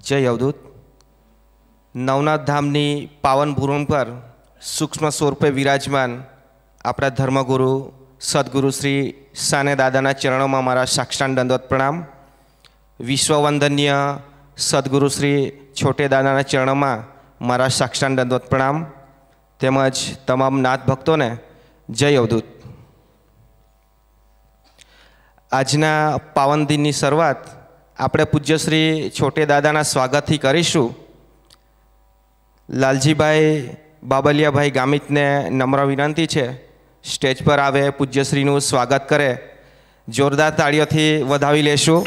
जय अवधूत। नवनाथ धामनी पावन भूमि पर सूक्ष्म स्वरूपे विराजमान अपना धर्मगुरु सद्गुरु श्री साने दादाना चरणों में मारा साष्टांग दंडवत प्रणाम। विश्ववंदनीय सद्गुरु श्री छोटे दादाना चरणों में मारा साष्टांग दंडवत प्रणाम। तेमज तमाम नाथ भक्तों ने जय अवधूत। आजना पावन दिन की शुरुआत આપણે પૂજ્ય શ્રી છોટે દાદાના સ્વાગતથી કરીશું। લાલજીભાઈ બાબલિયાભાઈ ગામિતને નમ્ર વિનંતી છે સ્ટેજ પર આવે, પૂજ્યશ્રીનું સ્વાગત કરે। જોરદાર તાળીઓથી વધાવી લેશું।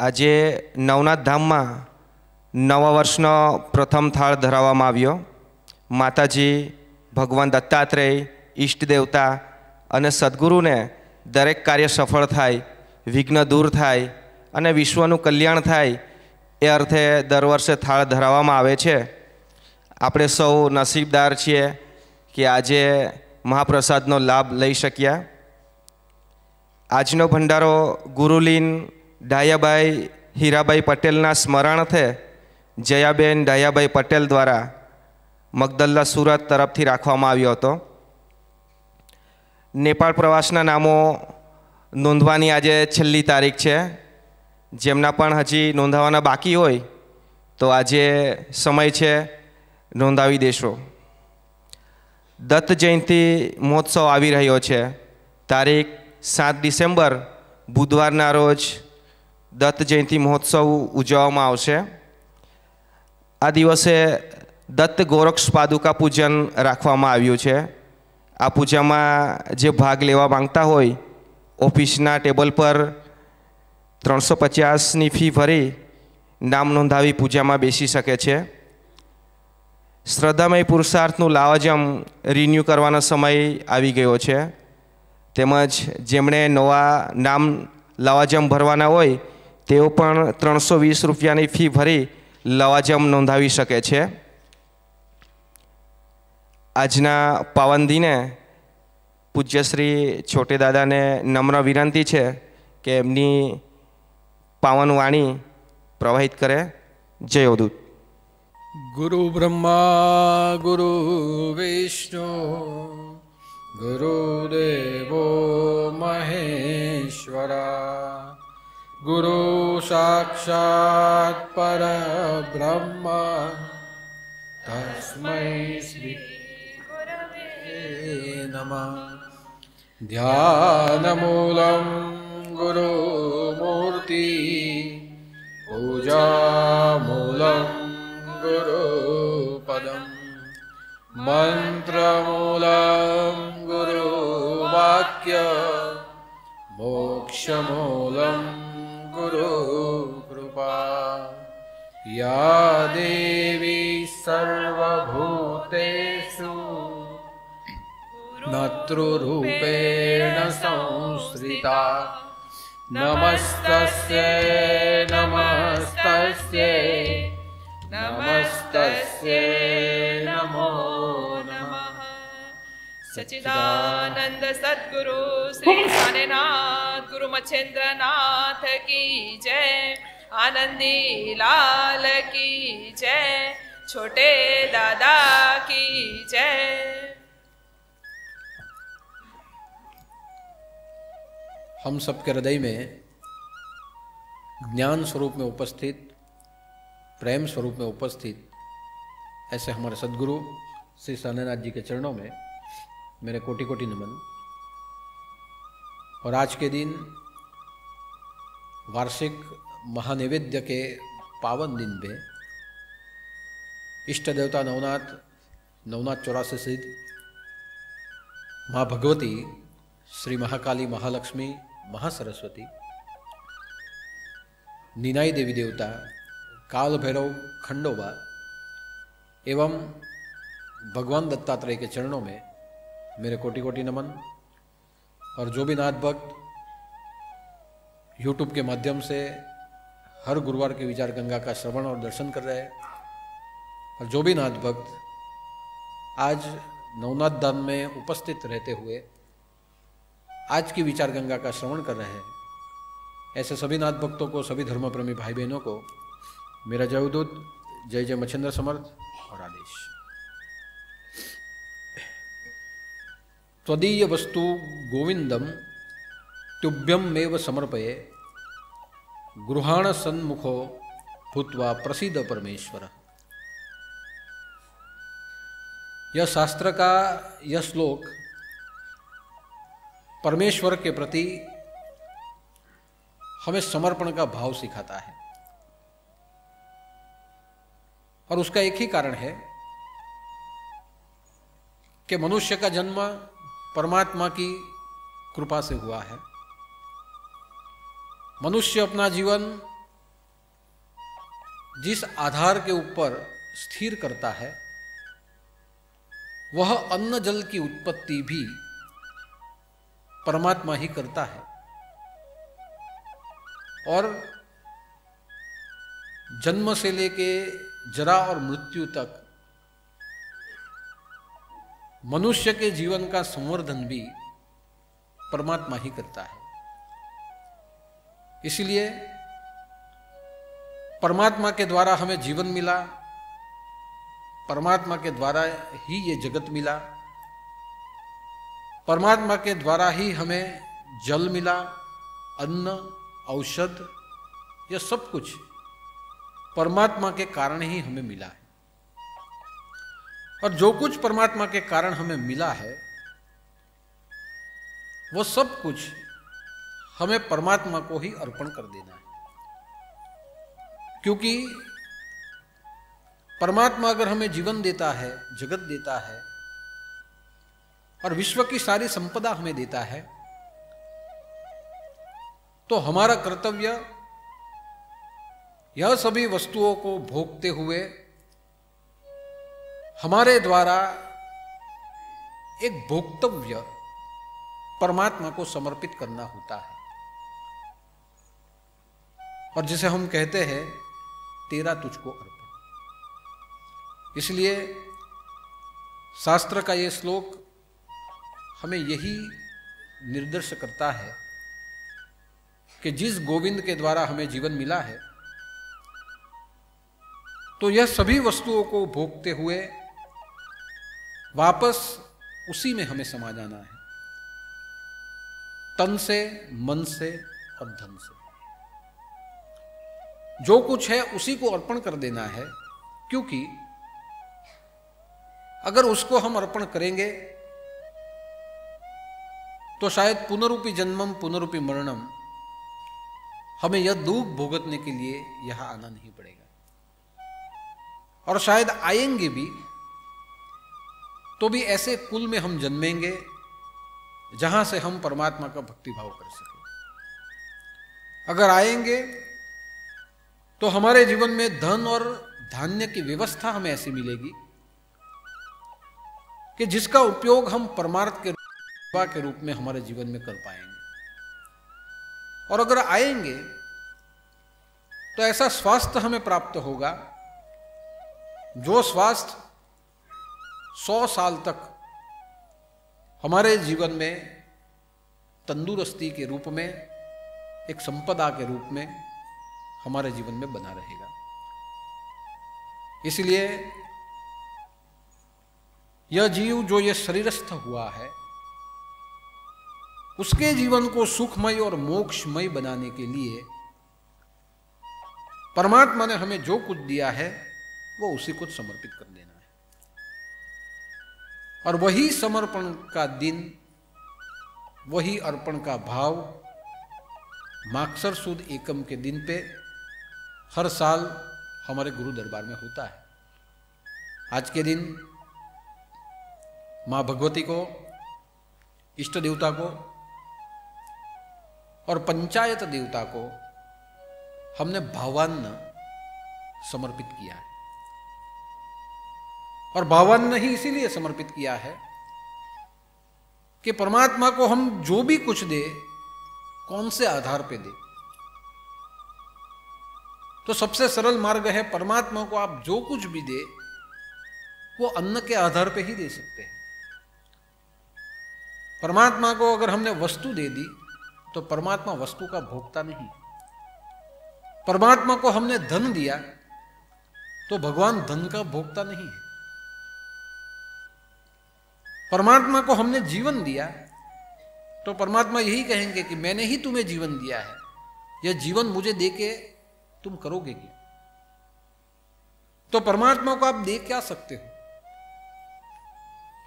આજે નવનાથ ધામમાં નવા વર્ષનો પ્રથમ થાળ ધરાવવામાં આવ્યો। માતાજી ભગવાન દત્તાત્રેય ઈષ્ટ દેવતા અને સદ્ગુરુને દરેક કાર્ય સફળ થાય, વિઘ્ન દૂર થાય અને વિશ્વનું કલ્યાણ થાય એ અર્થે દર વર્ષે થાળ ધરાવવામાં આવે છે। આપણે સૌ નસીબદાર છીએ કે આજે મહાપ્રસાદનો લાભ લઈ શક્યા। આજનો ભંડારો ગુરુલીન ડાયાભાઈ હીરાભાઈ પટેલના સ્મરણાર્થે જયાબેન ડાયાભાઈ પટેલ દ્વારા મગદલ્લા સુરત તરફથી રાખવામાં આવ્યો હતો। નેપાળ પ્રવાસના નામો નોંધવાની આજે છેલ્લી તારીખ છે। જેમના પણ હજી નોંધાવાના બાકી હોય તો આજે સમય છે, નોંધાવી દેશો। દત્ત જયંતિ મહોત્સવ આવી રહ્યો છે। તારીખ 7 ડિસેમ્બર બુધવારના રોજ દત્ત જયંતિ મહોત્સવ ઉજવવામાં આવશે। આ દિવસે દત્ત ગોરક્ષ પાદુકા પૂજન રાખવામાં આવ્યું છે। આ પૂજામાં જે ભાગ લેવા માંગતા હોય ઓફિસના ટેબલ પર 350ની ફી ભરી નામ નોંધાવી પૂજામાં બેસી શકે છે। શ્રદ્ધામય પુરુષાર્થનું લાવાજમ રિન્યૂ કરવાનો સમય આવી ગયો છે। તેમજ જેમણે નવા નામ લવાજમ ભરવાના હોય તેઓ પણ 320 રૂપિયાની ફી ભરી લવાજમ નોંધાવી શકે છે। આજના પાવન દિને પૂજ્ય શ્રી છોટે દાદાને નમ્ર વિનંતી છે કે એમની પાવન વાણી પ્રવાહિત કરે। જય અવધૂત। गुरु ब्रह्मा गुरु विष्णु गुरुदेवो महेश्वरा गुरु साक्षात् परब्रह्म तस्मै श्री गुरवे नमः। ध्यानमूलं गुरुमूर्ति पूजामूलं गुरुपदं मन्त्रमूलं गुरुवाक्य मोक्षमूलं गुरु कृपा। या देवी सर्वभूतेषु मातृरूपेण संस्थिता नमस्तस्यै नमस्तस्यै नमस्तस्यै नमो नमः। सच्चिदानंद सद्गुरु श्री सानेनाथ गुरु मच्छेंद्रनाथ की जय। आनंदी लाल की जय। छोटे दादा की जय। हम सबके हृदय में ज्ञान स्वरूप में उपस्थित, प्रेम स्वरूप में उपस्थित ऐसे हमारे सद्गुरु श्री सानेनाथ जी के चरणों में मेरे कोटि कोटि नमन। और आज के दिन वार्षिक महानैवेद्य के पावन दिन पे इष्ट देवता नवनाथ 84 स्थित माँ भगवती श्री महाकाली, महालक्ष्मी, महासरस्वती, नीनाई देवी देवता, काल भैरव, खंडोबा एवं भगवान दत्तात्रेय के चरणों में मेरे कोटि कोटि नमन। और जो भी नाथ भक्त यूट्यूब के माध्यम से हर गुरुवार के विचार गंगा का श्रवण और दर्शन कर रहे हैं, और जो भी नाथ भक्त आज नवनाथ धाम में उपस्थित रहते हुए आज की विचार गंगा का श्रवण कर रहे हैं, ऐसे सभी नाथ भक्तों को, सभी धर्मप्रेमी भाई बहनों को मेरा जय उदूत, जय जय मच्छिंद्र समर्थ और आदेश। त्वदीय वस्तु गोविंदम तुभ्यम मेव समर्पये गृहाण सन्मुखो भूत्वा प्रसीद परमेश्वर। यह शास्त्र का यह श्लोक परमेश्वर के प्रति हमें समर्पण का भाव सिखाता है, और उसका एक ही कारण है कि मनुष्य का जन्म परमात्मा की कृपा से हुआ है। मनुष्य अपना जीवन जिस आधार के ऊपर स्थिर करता है, वह अन्न जल की उत्पत्ति भी परमात्मा ही करता है, और जन्म से लेके जरा और मृत्यु तक मनुष्य के जीवन का संवर्धन भी परमात्मा ही करता है। इसलिए परमात्मा के द्वारा हमें जीवन मिला, परमात्मा के द्वारा ही ये जगत मिला, परमात्मा के द्वारा ही हमें जल मिला, अन्न, औषध, यह सब कुछ परमात्मा के कारण ही हमें मिला है। और जो कुछ परमात्मा के कारण हमें मिला है, वो सब कुछ हमें परमात्मा को ही अर्पण कर देना है। क्योंकि परमात्मा अगर हमें जीवन देता है, जगत देता है और विश्व की सारी संपदा हमें देता है, तो हमारा कर्तव्य यह सभी वस्तुओं को भोगते हुए हमारे द्वारा एक भोक्तव्य परमात्मा को समर्पित करना होता है। और जिसे हम कहते हैं तेरा तुझको अर्पण। इसलिए शास्त्र का यह श्लोक हमें यही निर्देश करता है कि जिस गोविंद के द्वारा हमें जीवन मिला है, तो यह सभी वस्तुओं को भोगते हुए वापस उसी में हमें समा जाना है, तन से, मन से और धन से। जो कुछ है उसी को अर्पण कर देना है, क्योंकि अगर उसको हम अर्पण करेंगे तो शायद पुनरुपि जन्मम पुनरुपि मरणम, हमें यह दुख भुगतने के लिए यहां आना नहीं पड़ेगा। और शायद आएंगे भी तो भी ऐसे कुल में हम जन्मेंगे जहां से हम परमात्मा का भक्तिभाव कर सकें। अगर आएंगे तो हमारे जीवन में धन और धान्य की व्यवस्था हमें ऐसी मिलेगी कि जिसका उपयोग हम परमार्थ के रूप में हमारे जीवन में कर पाएंगे। और अगर आएंगे तो ऐसा स्वास्थ्य हमें प्राप्त होगा जो स्वास्थ्य 100 साल तक हमारे जीवन में तंदुरुस्ती के रूप में, एक संपदा के रूप में हमारे जीवन में बना रहेगा। इसलिए यह जीव जो ये शरीरस्थ हुआ है, उसके जीवन को सुखमय और मोक्षमय बनाने के लिए परमात्मा ने हमें जो कुछ दिया है वो उसी को समर्पित कर देना है। और वही समर्पण का दिन, वही अर्पण का भाव मागसर सुद एकम के दिन पे हर साल हमारे गुरु दरबार में होता है। आज के दिन मां भगवती को, इष्ट देवता को और पंचायत देवता को हमने भावान्न समर्पित किया है। और भावान्न ही इसीलिए समर्पित किया है कि परमात्मा को हम जो भी कुछ दे, कौन से आधार पे दे। तो सबसे सरल मार्ग है, परमात्मा को आप जो कुछ भी दे वो अन्न के आधार पे ही दे सकते हैं। परमात्मा को अगर हमने वस्तु दे दी तो परमात्मा वस्तु का भोक्ता नहीं। परमात्मा को हमने धन दिया तो भगवान धन का भोक्ता नहीं है। परमात्मा को हमने जीवन दिया तो परमात्मा यही कहेंगे कि मैंने ही तुम्हें जीवन दिया है, यह जीवन मुझे देके तुम करोगे क्या। तो परमात्मा को आप दे क्या सकते हो?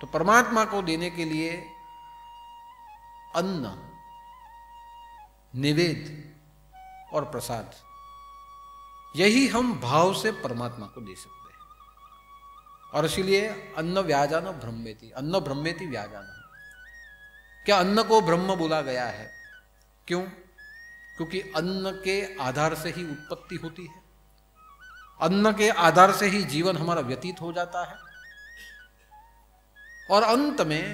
तो परमात्मा को देने के लिए अन्न, निवेद और प्रसाद, यही हम भाव से परमात्मा को दे सकते हैं। और इसीलिए अन्न व्याजान ब्रह्मेति, अन्न ब्रह्मेति व्याजान। क्या अन्न को ब्रह्म बोला गया है? क्यों? क्योंकि अन्न के आधार से ही उत्पत्ति होती है, अन्न के आधार से ही जीवन हमारा व्यतीत हो जाता है, और अंत में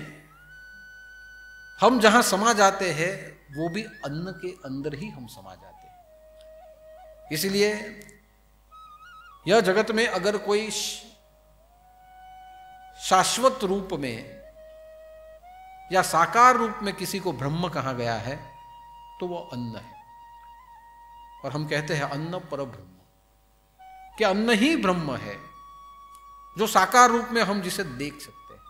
हम जहां समा जाते हैं वो भी अन्न के अंदर ही हम समा जाते हैं। इसलिए यह जगत में अगर कोई शाश्वत रूप में या साकार रूप में किसी को ब्रह्म कहा गया है तो वो अन्न है। और हम कहते हैं अन्न पर ब्रह्म, कि अन्न ही ब्रह्म है जो साकार रूप में हम जिसे देख सकते हैं।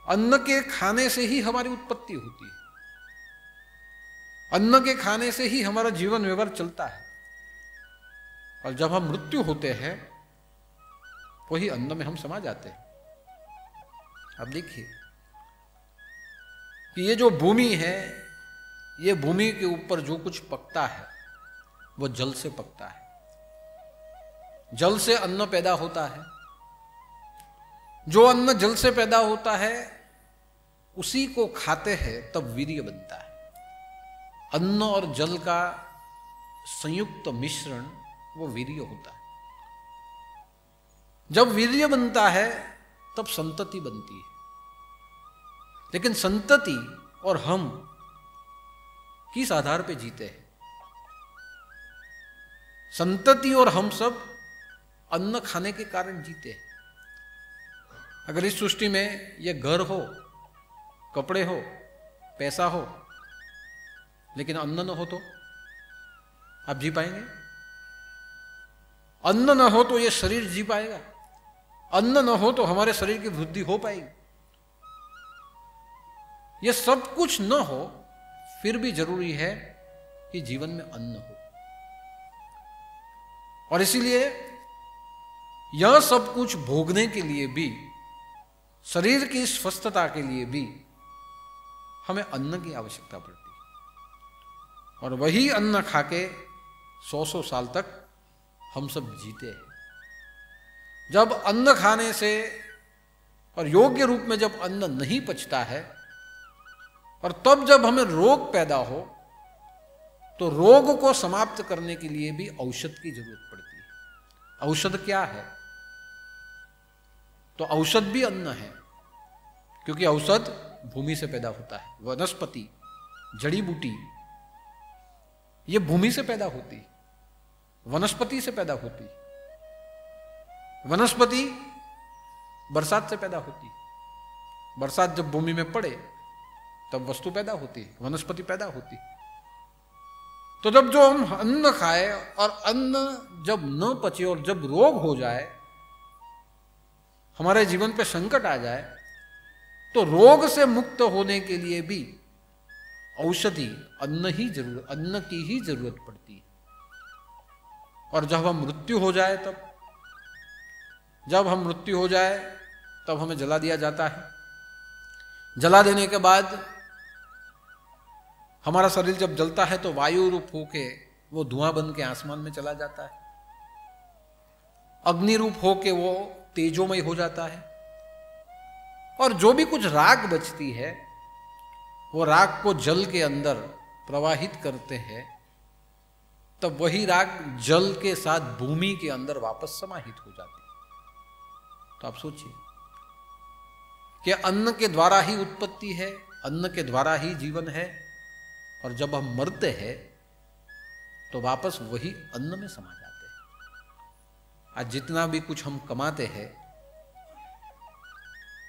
अन्न के खाने से ही हमारी उत्पत्ति होती है, अन्न के खाने से ही हमारा जीवन व्यवहार चलता है। और जब हम मृत्यु होते हैं वही अन्न में हम समा जाते हैं। अब देखिए कि ये जो भूमि है, ये भूमि के ऊपर जो कुछ पकता है वो जल से पकता है, जल से अन्न पैदा होता है। जो अन्न जल से पैदा होता है उसी को खाते हैं तब वीर्य बनता है। अन्न और जल का संयुक्त मिश्रण वो वीर्य होता है। जब वीर्य बनता है तब संतति बनती है। लेकिन संतति और हम किस आधार पे जीते हैं? संतति और हम सब अन्न खाने के कारण जीते हैं। अगर इस सृष्टि में ये घर हो, कपड़े हो, पैसा हो, लेकिन अन्न न हो तो आप जी पाएंगे? अन्न न हो तो ये शरीर जी पाएगा? अन्न न हो तो हमारे शरीर की वृद्धि हो पाएगी? ये सब कुछ न हो फिर भी जरूरी है कि जीवन में अन्न हो। और इसीलिए यह सब कुछ भोगने के लिए भी, शरीर की स्वस्थता के लिए भी हमें अन्न की आवश्यकता पड़ती है। और वही अन्न खाके 100 साल तक हम सब जीते हैं। जब अन्न खाने से और योग्य रूप में जब अन्न नहीं पचता है और तब जब हमें रोग पैदा हो तो रोग को समाप्त करने के लिए भी औषध की जरूरत पड़ती है। औषध क्या है? तो औषध भी अन्न है, क्योंकि औषध भूमि से पैदा होता है। वनस्पति, जड़ी बूटी, ये भूमि से पैदा होती है, वनस्पति से पैदा होती है। वनस्पति बरसात से पैदा होती है। बरसात जब भूमि में पड़े तब वस्तु पैदा होती है, वनस्पति पैदा होती है। तो जब जो हम अन्न खाए और अन्न जब न पचे और जब रोग हो जाए, हमारे जीवन पे संकट आ जाए, तो रोग से मुक्त होने के लिए भी औषधि, अन्न की ही जरूरत पड़ती है। और जब हम मृत्यु हो जाए जब हम मृत्यु हो जाए तब हमें जला दिया जाता है। जला देने के बाद हमारा शरीर जब जलता है तो वायु रूप होके वो धुआं बन के आसमान में चला जाता है। अग्नि रूप होके वो तेजोमय हो जाता है। और जो भी कुछ राख बचती है वो राख को जल के अंदर प्रवाहित करते हैं, तब वही राख जल के साथ भूमि के अंदर वापस समाहित हो जाती है। तो आप सोचिए कि अन्न के द्वारा ही उत्पत्ति है, अन्न के द्वारा ही जीवन है, और जब हम मरते हैं तो वापस वही अन्न में समा जाते हैं। आज जितना भी कुछ हम कमाते हैं,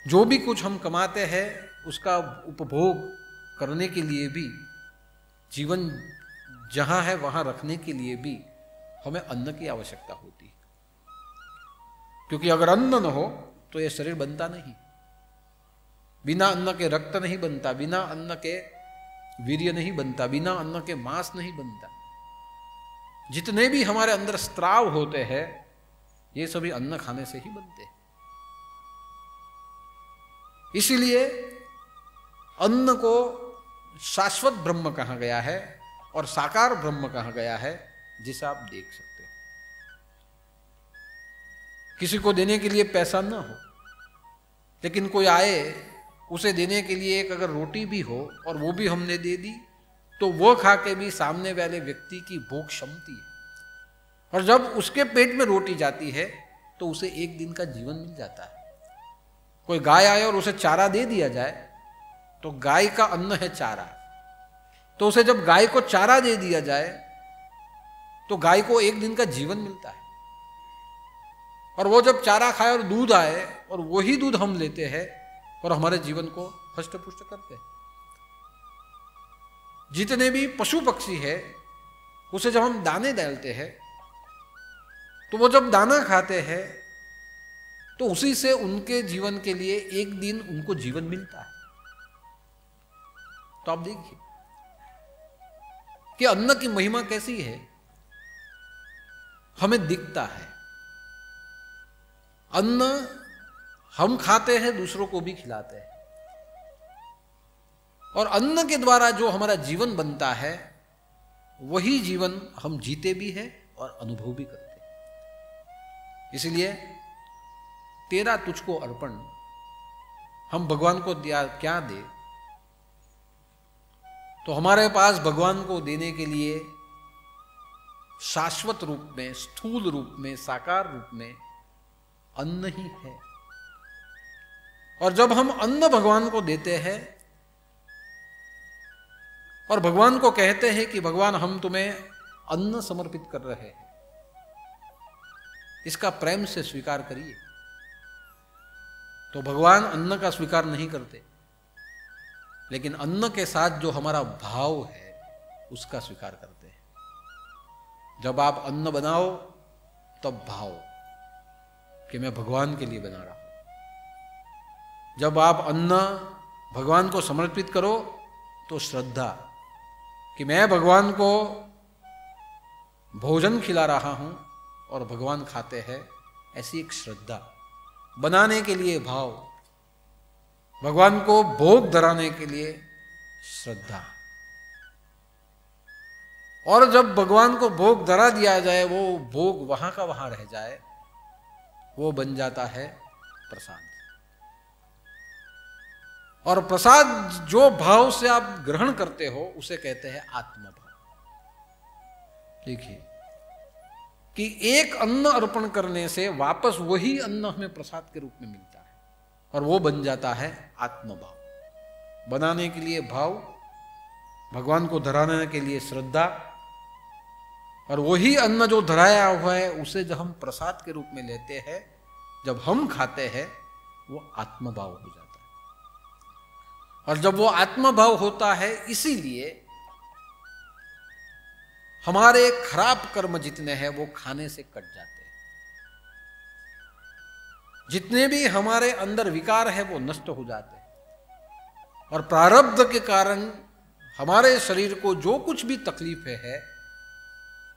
जो भी कुछ हम कमाते हैं, उसका उपभोग करने के लिए भी, जीवन जहां है वहां रखने के लिए भी हमें अन्न की आवश्यकता होती है। क्योंकि अगर अन्न न हो तो यह शरीर बनता नहीं। बिना अन्न के रक्त नहीं बनता, बिना अन्न के वीर्य नहीं बनता, बिना अन्न के मांस नहीं बनता। जितने भी हमारे अंदर स्त्राव होते हैं, ये सभी अन्न खाने से ही बनते हैं। इसीलिए अन्न को शाश्वत ब्रह्म कहा गया है और साकार ब्रह्म कहा गया है, जिसे आप देख सकते हो। किसी को देने के लिए पैसा ना हो, लेकिन कोई आए, उसे देने के लिए एक अगर रोटी भी हो और वो भी हमने दे दी, तो वो खा के भी सामने वाले व्यक्ति की भूख शमती है। और जब उसके पेट में रोटी जाती है तो उसे एक दिन का जीवन मिल जाता है। कोई गाय आए और उसे चारा दे दिया जाए, तो गाय का अन्न है चारा, तो उसे जब गाय को चारा दे दिया जाए तो गाय को एक दिन का जीवन मिलता है। और वो जब चारा खाए और दूध आए और वही दूध हम लेते हैं और हमारे जीवन को हष्ट पुष्ट करते हैं। जितने भी पशु पक्षी है, उसे जब हम दाने डालते हैं तो वो जब दाना खाते हैं तो उसी से उनके जीवन के लिए एक दिन उनको जीवन मिलता है। तो आप देखिए कि अन्न की महिमा कैसी है, हमें दिखता है। अन्न हम खाते हैं, दूसरों को भी खिलाते हैं, और अन्न के द्वारा जो हमारा जीवन बनता है, वही जीवन हम जीते भी हैं और अनुभव भी करते हैं। इसलिए तेरा तुझको अर्पण, हम भगवान को क्या दे, तो हमारे पास भगवान को देने के लिए शाश्वत रूप में, स्थूल रूप में, साकार रूप में अन्न ही है। और जब हम अन्न भगवान को देते हैं और भगवान को कहते हैं कि भगवान हम तुम्हें अन्न समर्पित कर रहे हैं, इसका प्रेम से स्वीकार करिए, तो भगवान अन्न का स्वीकार नहीं करते, लेकिन अन्न के साथ जो हमारा भाव है उसका स्वीकार करते हैं। जब आप अन्न बनाओ तब भाव कि मैं भगवान के लिए बना रहा हूं। जब आप अन्न भगवान को समर्पित करो तो श्रद्धा कि मैं भगवान को भोजन खिला रहा हूं और भगवान खाते हैं, ऐसी एक श्रद्धा। बनाने के लिए भाव, भगवान को भोग धराने के लिए श्रद्धा। और जब भगवान को भोग धरा दिया जाए, वो भोग वहां का वहां रह जाए, वो बन जाता है प्रसाद। और प्रसाद जो भाव से आप ग्रहण करते हो उसे कहते हैं आत्मभाव। देखिए कि एक अन्न अर्पण करने से वापस वही अन्न हमें प्रसाद के रूप में मिलता है, और वो बन जाता है आत्मभाव। बनाने के लिए भाव, भगवान को धराने के लिए श्रद्धा, और वही अन्न जो धराया हुआ है उसे जब हम प्रसाद के रूप में लेते हैं, जब हम खाते हैं, वो आत्मभाव हो जाता है। और जब वो आत्मभाव होता है, इसीलिए हमारे खराब कर्म जितने हैं वो खाने से कट जाते हैं। जितने भी हमारे अंदर विकार है वो नष्ट हो जाते हैं। और प्रारब्ध के कारण हमारे शरीर को जो कुछ भी तकलीफें है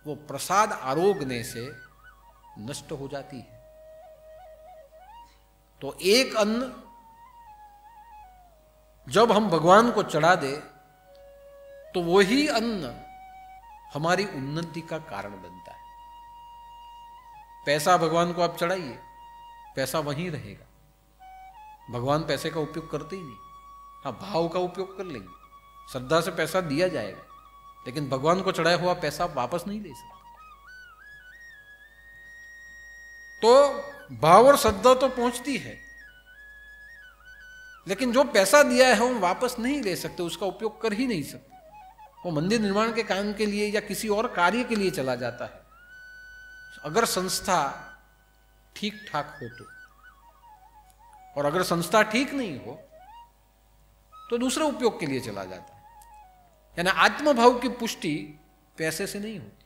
वो प्रसाद आरोगने से नष्ट हो जाती है। तो एक अन्न जब हम भगवान को चढ़ा दे तो वही अन्न हमारी उन्नति का कारण बनता है। पैसा भगवान को आप चढ़ाइए, पैसा वहीं रहेगा। भगवान पैसे का उपयोग करते ही नहीं। हाँ, भाव का उपयोग कर लेंगे, श्रद्धा से पैसा दिया जाएगा, लेकिन भगवान को चढ़ाया हुआ पैसा आप वापस नहीं ले सकते। तो भाव और श्रद्धा तो पहुंचती है, लेकिन जो पैसा दिया है हम वापस नहीं ले सकते, उसका उपयोग कर ही नहीं सकते। वो मंदिर निर्माण के काम के लिए या किसी और कार्य के लिए चला जाता है। अगर संस्था ठीक ठाक हो तो, और अगर संस्था ठीक नहीं हो तो दूसरे उपयोग के लिए चला जाता है। यानी आत्मभाव की पुष्टि पैसे से नहीं होती।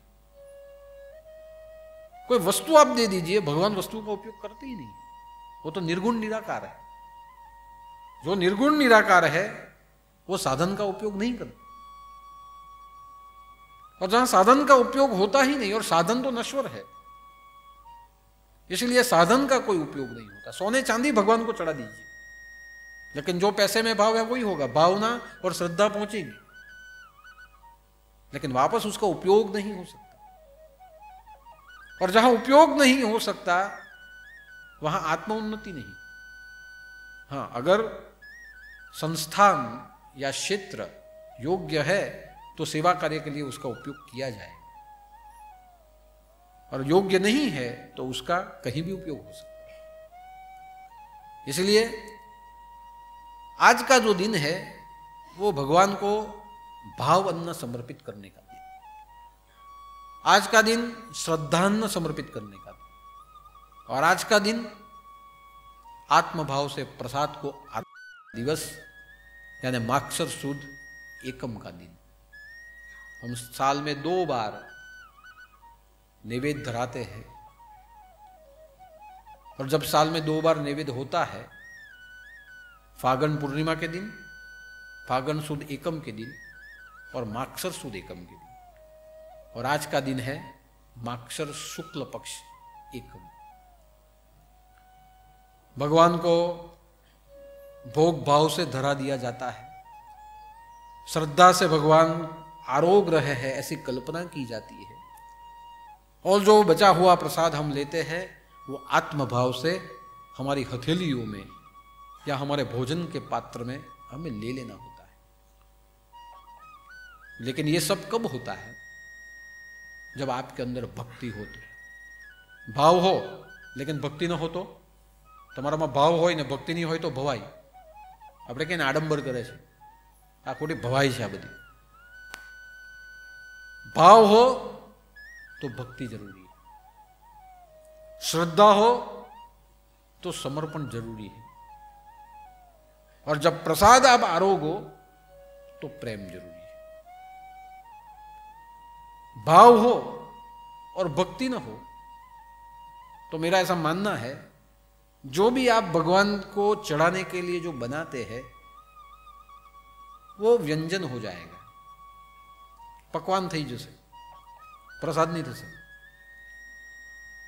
कोई वस्तु आप दे दीजिए, भगवान वस्तु का उपयोग करते ही नहीं, वो तो निर्गुण निराकार है। जो निर्गुण निराकार है वो साधन का उपयोग नहीं करता, और जहां साधन का उपयोग होता ही नहीं, और साधन तो नश्वर है, इसलिए साधन का कोई उपयोग नहीं होता। सोने चांदी भगवान को चढ़ा दीजिए, लेकिन जो पैसे में भाव है वही होगा, भावना और श्रद्धा पहुंचेगी, लेकिन वापस उसका उपयोग नहीं हो सकता। और जहां उपयोग नहीं हो सकता वहां आत्मोन्नति नहीं। हाँ, अगर संस्थान या क्षेत्र योग्य है तो सेवा कार्य के लिए उसका उपयोग किया जाए, और योग्य नहीं है तो उसका कहीं भी उपयोग हो सकता है। इसलिए आज का जो दिन है वो भगवान को भाव अन्न समर्पित करने का दिन, आज का दिन श्रद्धान्न समर्पित करने का दिन, और आज का दिन आत्मभाव से प्रसाद को दिवस यानी माक्षर सुद एकम का दिन। हम साल में 2 बार नैवेद्य धराते हैं, और जब साल में 2 बार नैवेद्य होता है, फागण पूर्णिमा के दिन, फागण सुद एकम के दिन और माक्षर सुद एकम के दिन, और आज का दिन है माक्षर शुक्ल पक्ष एकम। भगवान को भोग भाव से धरा दिया जाता है, श्रद्धा से भगवान आरोग रहे हैं ऐसी कल्पना की जाती है, और जो बचा हुआ प्रसाद हम लेते हैं वो आत्मभाव से हमारी हथेलियों में या हमारे भोजन के पात्र में हमें ले लेना होता है। लेकिन ये सब कब होता है? जब आपके अंदर भक्ति हो तो। भाव हो लेकिन भक्ति न हो तो? તમારામાં ભાવ હોય ને ભક્તિ નહીં હોય તો ભવાય. આપણે કે આડંબર કરે છે, આ ખોટી ભવાઈ છે. આ બધી भाव हो तो भक्ति जरूरी है, श्रद्धा हो तो समर्पण जरूरी है, और जब प्रसाद आप आरोगो तो प्रेम जरूरी है. भाव हो और भक्ति न हो तो मेरा ऐसा मानना है जो भी आप भगवान को चढ़ाने के लिए जो बनाते हैं वो व्यंजन हो जाएगा, पकवान થઈ જશે, प्रसाद नहीं થશે.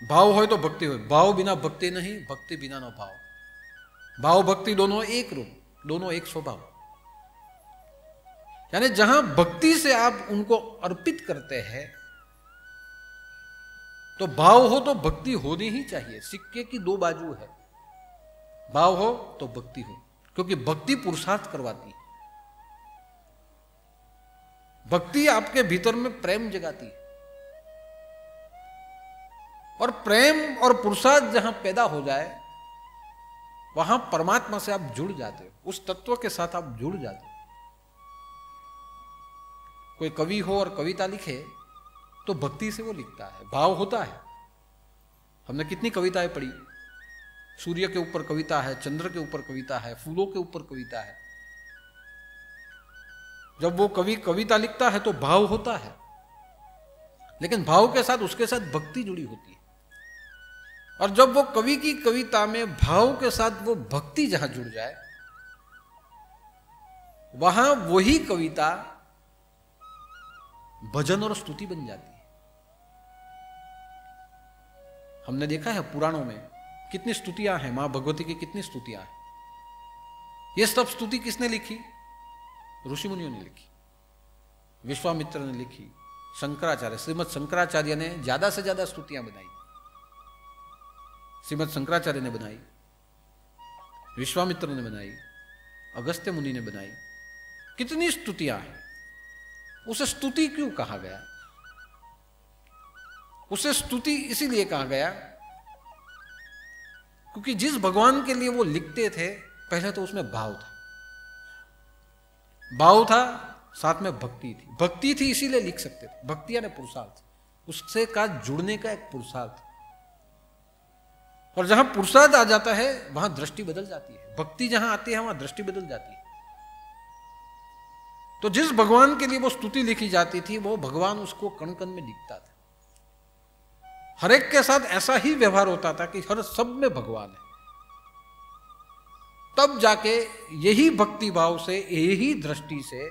भाव हो तो भक्ति हो, भाव बिना भक्ति नहीं, भक्ति बिना न भाव. भाव भक्ति दोनों एक रूप, दोनों एक स्वभाव. यानी जहां भक्ति से आप उनको अर्पित करते हैं तो भाव हो तो भक्ति होनी ही चाहिए. सिक्के की दो बाजू है, भाव हो तो भक्ति हो, क्योंकि भक्ति पुरुषार्थ करवाती है. भक्ति आपके भीतर में प्रेम जगाती है, और प्रेम और पुरुषार्थ जहां पैदा हो जाए वहां परमात्मा से आप जुड़ जाते हो, उस तत्व के साथ आप जुड़ जाते हो. कोई कवि हो और कविता लिखे तो भक्ति से वो लिखता है, भाव होता है. हमने कितनी कविताएं पढ़ी, सूर्य के ऊपर कविता है, चंद्र के ऊपर कविता है, फूलों के ऊपर कविता है. जब वो कवि कविता लिखता है तो भाव होता है, लेकिन भाव के साथ उसके साथ भक्ति जुड़ी होती है. और जब वो कवि की कविता में भाव के साथ वो भक्ति जहां जुड़ जाए वहां वही कविता भजन और स्तुति बन जाती है. हमने देखा है पुराणों में कितनी स्तुतियां हैं, मां भगवती की कितनी स्तुतियां हैं. ये सब स्तुति किसने लिखी? ऋषि मुनियों ने लिखी, विश्वामित्र ने लिखी, शंकराचार्य, श्रीमद शंकराचार्य ने ज्यादा से ज्यादा स्तुतियां बनाई. श्रीमद शंकराचार्य ने बनाई, विश्वामित्र ने बनाई, अगस्त्य मुनि ने बनाई. कितनी स्तुतियां हैं, उसे स्तुति क्यों कहा गया? उसे स्तुति इसीलिए कहा गया क्योंकि जिस भगवान के लिए वो लिखते थे, पहले तो उसमें भाव था, भाव था, साथ में भक्ति थी। भक्ति थी इसीलिए लिख सकते थे। भक्ति यानी पुरुषार्थ, उससे का जुड़ने का एक पुरुषार्थ। और जहां पुरुषार्थ आ जाता है वहां दृष्टि बदल जाती है। भक्ति जहां आती है वहां दृष्टि बदल जाती है। तो जिस भगवान के लिए वो स्तुति लिखी जाती थी, वो भगवान उसको कण कण में दिखता था। हर एक के साथ ऐसा ही व्यवहार होता था कि हर सब में भगवान है। तब जाके यही भक्ति भाव से, यही दृष्टि से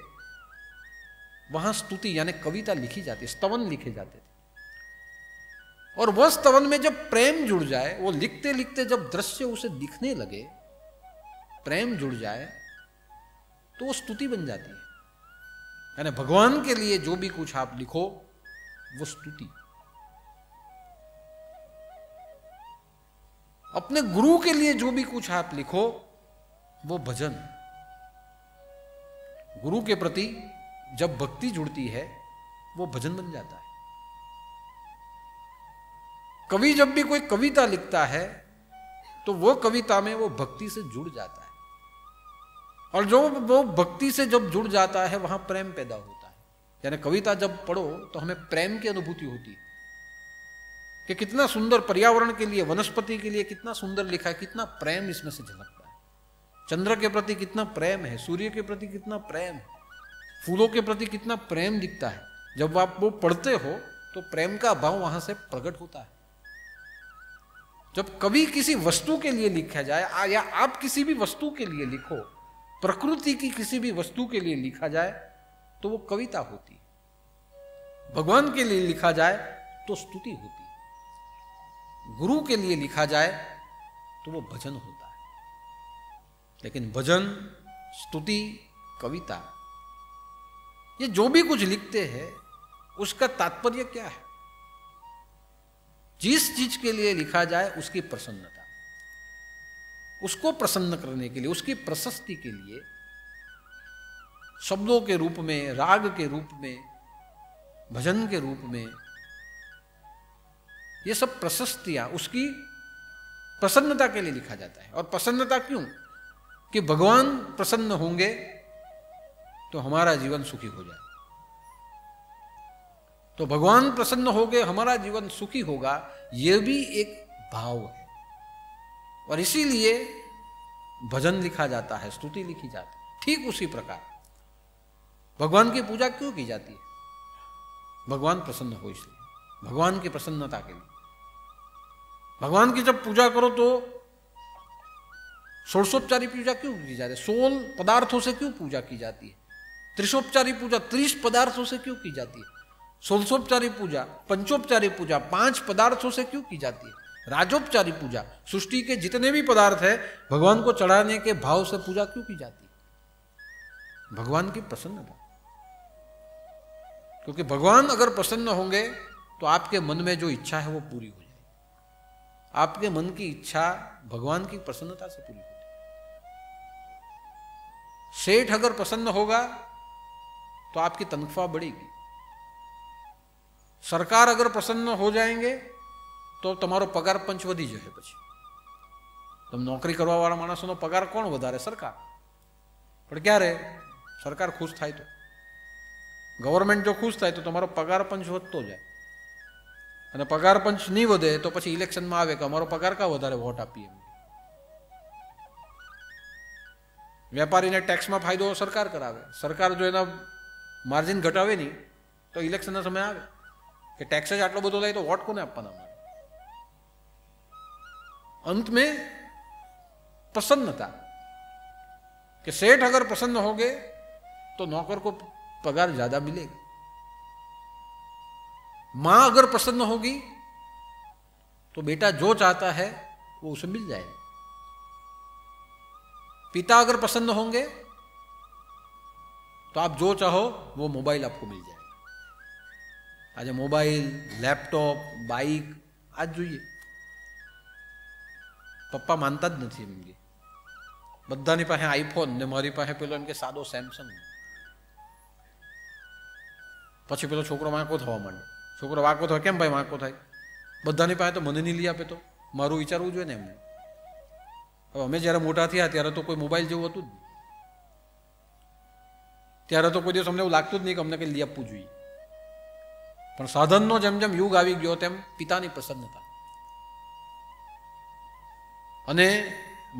वहां स्तुति यानी कविता लिखी जाती, स्तवन लिखे जाते थे। और वह स्तवन में जब प्रेम जुड़ जाए, वो लिखते लिखते जब दृश्य उसे दिखने लगे, प्रेम जुड़ जाए, तो वो स्तुति बन जाती है। यानी भगवान के लिए जो भी कुछ आप लिखो वो स्तुति। अपने गुरु के लिए जो भी कुछ आप लिखो वो भजन। गुरु के प्रति जब भक्ति जुड़ती है वो भजन बन जाता है। कवि जब भी कोई कविता लिखता है तो वो कविता में वो भक्ति से जुड़ जाता है, और जो वो भक्ति से जब जुड़ जाता है वहां प्रेम पैदा होता है। यानी कविता जब पढ़ो तो हमें प्रेम की अनुभूति होती है कि कितना सुंदर पर्यावरण के लिए, वनस्पति के लिए कितना सुंदर लिखा है, कितना प्रेम इसमें से झलकता है। चंद्र के प्रति कितना प्रेम है, सूर्य के प्रति कितना प्रेम है, फूलों के प्रति कितना प्रेम दिखता है। जब आप वो पढ़ते हो तो प्रेम का भाव वहां से प्रकट होता है। जब कभी किसी वस्तु के लिए लिखा जाए, या आप किसी भी वस्तु के लिए लिखो, प्रकृति की किसी भी वस्तु के लिए लिखा जाए तो वो कविता होती है। भगवान के लिए लिखा जाए तो स्तुति होती है। गुरु के लिए लिखा जाए तो वो भजन होता है। लेकिन भजन, स्तुति, कविता, ये जो भी कुछ लिखते हैं उसका तात्पर्य क्या है? जिस चीज के लिए लिखा जाए उसकी प्रसन्नता, उसको प्रसन्न करने के लिए, उसकी प्रशस्ति के लिए शब्दों के रूप में, राग के रूप में, भजन के रूप में, ये सब प्रशस्तियां उसकी प्रसन्नता के लिए लिखा जाता है। और प्रसन्नता क्यों? कि भगवान प्रसन्न होंगे तो हमारा जीवन सुखी हो जाए। तो भगवान प्रसन्न होंगे, हमारा जीवन सुखी होगा, यह भी एक भाव है। और इसीलिए भजन लिखा जाता है, स्तुति लिखी जाती है। ठीक उसी प्रकार भगवान की पूजा क्यों की जाती है? भगवान प्रसन्न हो इसलिए, भगवान की प्रसन्नता के लिए। भगवान की जब पूजा करो तो षोडशोपचारी पूजा क्यों की जाती है? 16 पदार्थों से क्यों पूजा की जाती है? त्रिशोपचारी पूजा 30 पदार्थों से क्यों की जाती है? षोडशोपचारी पूजा, पंचोपचारी पूजा 5 पदार्थों से क्यों की जाती है? राजोपचारी पूजा, सृष्टि के जितने भी पदार्थ है भगवान को चढ़ाने के भाव से पूजा क्यों की जाती है? भगवान की प्रसन्नता। क्योंकि भगवान अगर प्रसन्न होंगे तो आपके मन में जो इच्छा है वो पूरी हो जाएगी। आपके मन की इच्छा भगवान की प्रसन्नता से पूरी होती है। सेठ अगर प्रसन्न होगा तो आपकी तनख्वाह बढ़ेगी। सरकार अगर प्रसन्न हो जाएंगे तो તમારો પગાર પંચ વધી જશે। પછી તમે નોકરી કરવા વાળા માણસોનો પગાર કોણ વધારે? સરકાર। પણ ક્યારે સરકાર ખુશ થાય તો, ગવર્મેન્ટ જો ખુશ થાય તો તમારો પગાર પંચ વધતો જાય, અને પગાર પંચ નહીં વધે તો પછી ઇલેક્શનમાં આવે કે અમારો પગાર કા વધારે વોટ આપીએ। વેપારીને ટેક્સમાં ફાયદો સરકાર કરાવે, સરકાર જો એના માર્જિન ઘટાવે નહીં તો ઇલેક્શનના સમય આવે કે ટેક્સ જ આટલો બધો થાય તો વોટ કોને આપવાના? अंत में प्रसन्नता कि सेठ अगर प्रसन्न होंगे तो नौकर को पगार ज्यादा मिलेगा। मां अगर प्रसन्न होगी तो बेटा जो चाहता है वो उसे मिल जाएगा। पिता अगर प्रसन्न होंगे तो आप जो चाहो वो मोबाइल आपको मिल जाएगा। आज मोबाइल, लैपटॉप, बाइक आज જોઈએ। पप्पा मानता ज नहीं। बधानी पासे आईफोन ने मारी पासे पेलो एम के सादो सैमसंग। પછી પેલો છોકરો વાંકો થવા માંડે. છોકરો વાંકો થાય, કેમ ભાઈ વાંકો થાય? બધાની પાસે તો મને નહીં લઈ આપે, તો મારું વિચારવું જોઈએ ને એમને. હવે અમે જ્યારે મોટા થયા ત્યારે તો કોઈ મોબાઈલ જેવું હતું જ નહીં. ત્યારે તો કોઈ દિવસ અમને એવું લાગતું જ નહીં કે અમને કંઈ લઈ આપવું જોઈએ. પણ સાધનનો જેમ જેમ યુગ આવી ગયો તેમ પિતાની પ્રસન્નતા. અને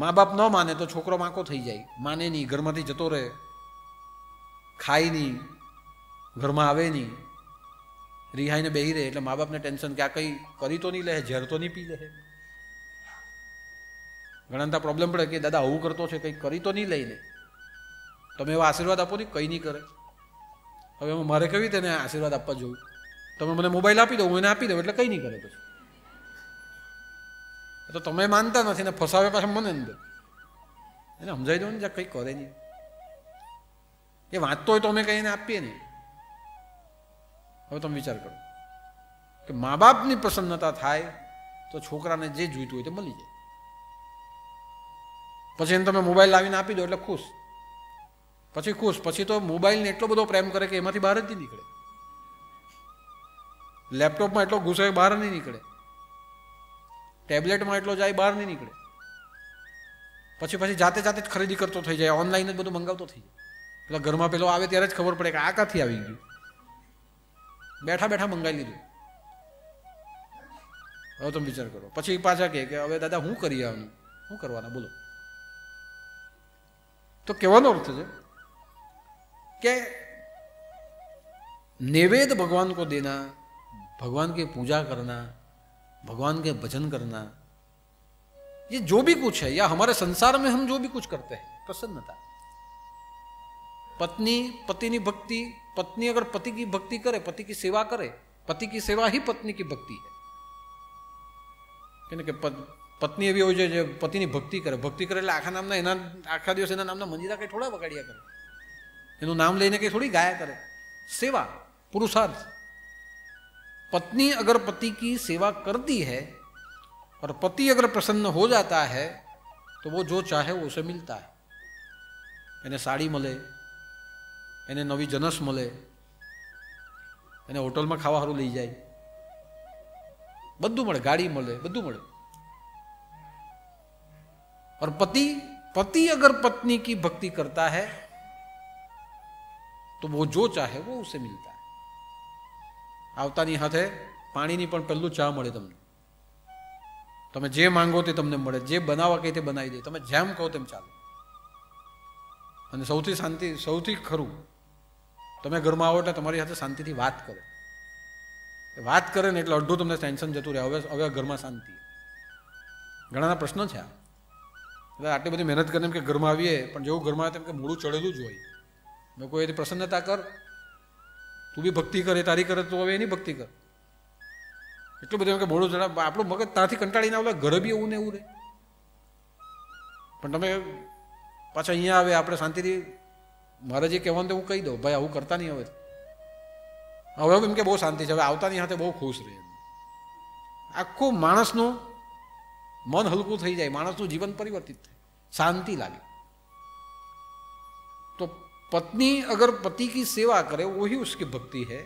મા બાપ ન માને તો છોકરો વાંકો થઈ જાય, માને નહીં, ઘરમાંથી જતો રહે, ખાય નહીં, ઘરમાં આવે નહીં, રિહાઈને બેહી રહે. એટલે મા બાપને ટેન્શન કે આ કંઈ કરી તો નહીં લે, ઝેર તો નહીં પી લે. ઘણા પ્રોબ્લેમ પડે કે દાદા આવું કરતો છે, કંઈ કરી તો નહીં લઈ લે. તમે એવા આશીર્વાદ આપો ને, કંઈ નહીં કરે. હવે મારે કેવી રીતે એને આશીર્વાદ આપવા જોયું? તમે મને મોબાઈલ આપી દો, હું એને આપી દઉં એટલે કંઈ નહીં કરે. પછી તો તમે માનતા નથી ને ફસાવે પાછા મને અંદર. એને સમજાવી દો ને, જ્યાં કંઈ કરે નહીં. એ વાંચતો હોય તો અમે કંઈ એને આપીએ નહીં. હવે તમે વિચાર કરો કે મા બાપની પ્રસન્નતા થાય તો છોકરાને જે જોઈતું હોય તે મળી જાય. પછી એને તમે મોબાઈલ લાવીને આપી દો એટલે ખુશ. પછી ખુશ. પછી તો મોબાઈલને એટલો બધો પ્રેમ કરે કે એમાંથી બહાર જ નહીં નીકળે. લેપટોપમાં એટલો ઘૂસે બહાર નહીં નીકળે. ટેબ્લેટમાં એટલો જાય બહાર નહીં નીકળે. પછી જાતે જાતે જ ખરીદી કરતો થઈ જાય, ઓનલાઈન જ બધું મંગાવતો થઈ જાય. પેલા ઘરમાં પેલો આવે ત્યારે જ ખબર પડે કે આ ક્યાંથી આવી ગયું. બેઠા બેઠા મંગાવી લીધું. હવે તમે વિચાર કરો. પછી પાછા કે હવે દાદા હું કરી આવવાનું, શું કરવાના બોલો? તો કહેવાનો અર્થ છે कि नैवेद्य भगवान को देना, भगवान की पूजा करना, भगवान के भजन करना, ये जो भी कुछ है, या हमारे संसार में हम जो भी कुछ करते हैं, प्रसन्नता. पत्नी पति की भक्ति, पत्नी अगर पति की भक्ति करे, पति की सेवा करे, पति की सेवा ही पत्नी की भक्ति है. कि पत्नी एवी हो जाए पति की भक्ति करे, भक्ति करे એટલે આખા નામના એના આખા દિવસ એના નામના મંજીરા કઈ થોડા વગાડ્યા કરે, એનું નામ લઈને કઈ થોડી ગાયા કરે. सेवा पुरुषार्थ. पत्नी अगर पति की सेवा करती है और पति अगर प्रसन्न हो जाता है तो वो जो चाहे वो उसे मिलता है. એને સાડી મળે, એને નવી જનસ મળે, એને હોટલમાં ખાવા સારું લઈ જાય, બધું મળે, ગાડી મળે, બધું મળે. और पति अगर पत्नी की भक्ति करता है तो वो जो चाहे वो उसे मिलता है. आवतानी हाथे पाणीनी पण पहलू चा मळे तमने. તમે જે માંગો તે તમને મળે, જે બનાવવા કહે તે બનાવી દે, તમે જેમ કહો તેમ ચાલે. અને સૌથી શાંતિ, સૌથી ખરું, તમે ઘરમાં આવો એટલે તમારી સાથે શાંતિથી વાત કરે. વાત કરે ને એટલે અડધું તમને ટેન્શન જતું રહે. હવે ઘરમાં શાંતિ. ઘણાના પ્રશ્નો છે આ. એટલે આટલી બધી મહેનત કરીને એમ કે ઘરમાં આવીએ પણ જેવું ઘરમાં આવે તેમ કે મોડું ચડેલું જ હોય. મેં કોઈ એની પ્રસન્નતા કર, તું બી ભક્તિ કરે, તારી કરે તો હવે એની ભક્તિ કર. એટલું બધું કે મોડું ચડા, આપણું મગજ ત્યાંથી કંટાળીને આવે, ઘરે બી એવું ને એવું રહે. પણ તમે પાછા અહીંયા આવે, આપણે શાંતિથી, મારે જે કહેવાનું હું કહી દઉં, ભાઈ આવું કરતા નહીં હવે. હવે એમ કે બહુ શાંતિ છે, હવે આવતાની સાથે બહુ ખુશ રહે. આખું માણસનું મન હલકું થઈ જાય, માણસનું જીવન પરિવર્તિત થાય, शांति लागे. तो पत्नी अगर पति की सेवा करे वो ही उसकी भक्ति है,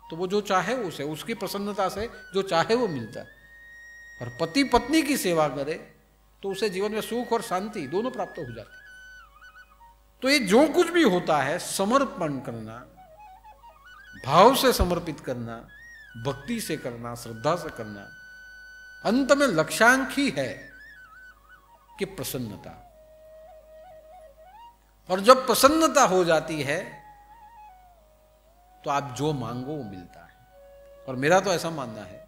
तो वो जो चाहे उसे, उसकी प्रसन्नता से जो चाहे वो मिलता है. और पति पत्नी की सेवा करे तो उसे जीवन में सुख और शांति दोनों प्राप्त हो जाती. तो ये जो कुछ भी होता है, समर्पण करना, भाव से समर्पित करना, भक्ति से करना, श्रद्धा से करना, अंत में लक्ष्यांक ही है कि प्रसन्नता. और जब प्रसन्नता हो जाती है तो आप जो मांगो वो मिलता है. और मेरा तो ऐसा मानना है,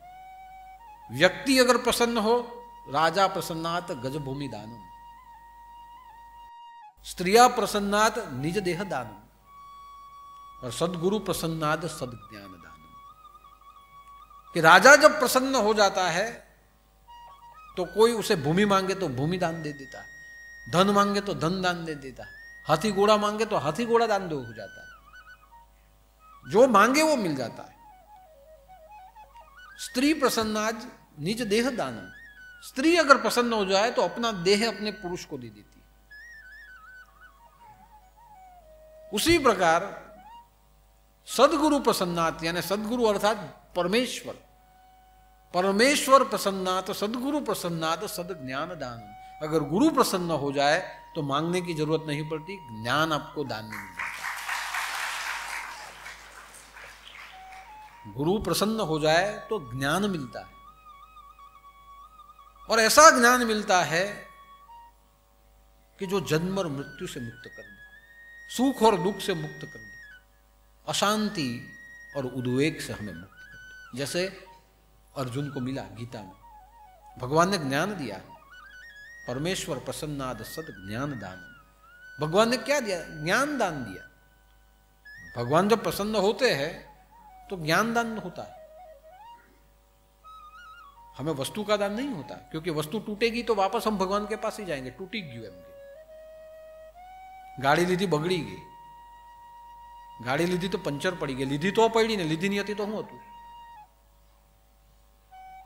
व्यक्ति अगर प्रसन्न हो, राजा प्रसन्नात गजभूमि दानम, स्त्रिया प्रसन्नात निज देह दानम, और सदगुरु प्रसन्नात सदज्ञान दानम. कि राजा जब प्रसन्न हो जाता है तो कोई उसे भूमि मांगे तो भूमि दान दे देता है, धन मांगे तो धन दान दे देता है, हाथी घोड़ा मांगे तो हाथी घोड़ा दान दो हो जाता है. जो मांगे वो मिल जाता है. स्त्री प्रसन्नाज निज देह दानम. स्त्री अगर प्रसन्न हो जाए तो अपना देह अपने पुरुष को दे देती है. उसी प्रकार सदगुरु प्रसन्नात, यानी सदगुरु अर्थात परमेश्वर, परमेश्वर प्रसन्नात सदगुरु प्रसन्नात सद ज्ञान दान। अगर गुरु प्रसन्न हो जाए तो मांगने की जरूरत नहीं पड़ती, ज्ञान आपको दान में मिल जाता है। गुरु प्रसन्न हो जाए तो ज्ञान मिलता है, और ऐसा ज्ञान मिलता है कि जो जन्म और मृत्यु से मुक्त कर दे, सुख और दुख से मुक्त कर दे, अशांति और उद्वेग से हमें मुक्त कर दे। जैसे अर्जुन को मिला गीता में, भगवान ने ज्ञान दिया, परमेश्वर प्रसन्नाद सद ज्ञान दान। भगवान ने क्या दिया? ज्ञान दान दिया। भगवान जब प्रसन्न होते हैं तो ज्ञान दान होता है, हमें वस्तु का दान नहीं होता, क्योंकि वस्तु टूटेगी तो वापस हम भगवान के पास ही जाएंगे। टूटी गई एम के गाड़ी लीधी बगड़ी गई, गाड़ी लीधी तो पंचर पड़ी गई, लीधी तो पड़ी ने, लीधी नहीं હતી તો હું હતું?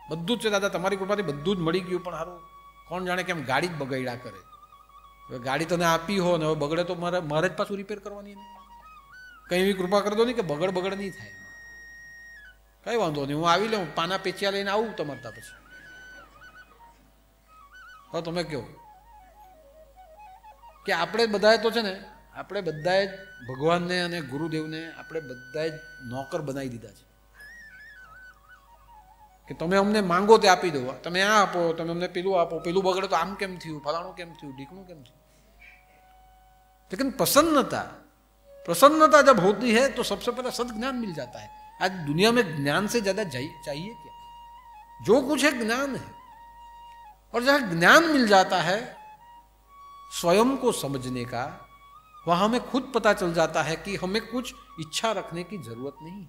બધું જ છે દાદા, તમારી કૃપાથી બધું જ મળી ગયું, પણ હારું કોણ જાણે કેમ ગાડી જ બગડ્યા કરે। હવે ગાડી તને આપી હો ને હવે બગડે તો મારે જ પાછું રિપેર કરવાની ને, કઈ એવી કૃપા કરી દો ને કે બગડ નહીં થાય। કઈ વાંધો નહીં, હું આવી લઉં, પાના પેચિયા લઈને આવું તમારે ત્યાં પછી। હવે તમે કહો કે આપણે બધાએ તો છે ને, આપણે બધાએ ભગવાનને અને ગુરુદેવને આપણે બધાએ નોકર બનાવી દીધા છે કે તમે અમને માંગો તે આપી દો, તમે આ આપો, તમે અમને પેલું આપો, પેલું બગડે તો આમ કેમ થયું, ફલાણું કેમ થયું, ઢીકણું કેમ થયું। लेकिन प्रसन्नता जब होती है तो सबसे पहले सद्ज्ञान मिल जाता है। आज दुनिया में ज्ञान से ज्यादा चाहिए क्या? जो कुछ है ज्ञान है, और जहां ज्ञान मिल जाता है स्वयं को समझने का, वहां हमें खुद पता चल जाता है कि हमें कुछ इच्छा रखने की जरूरत नहीं।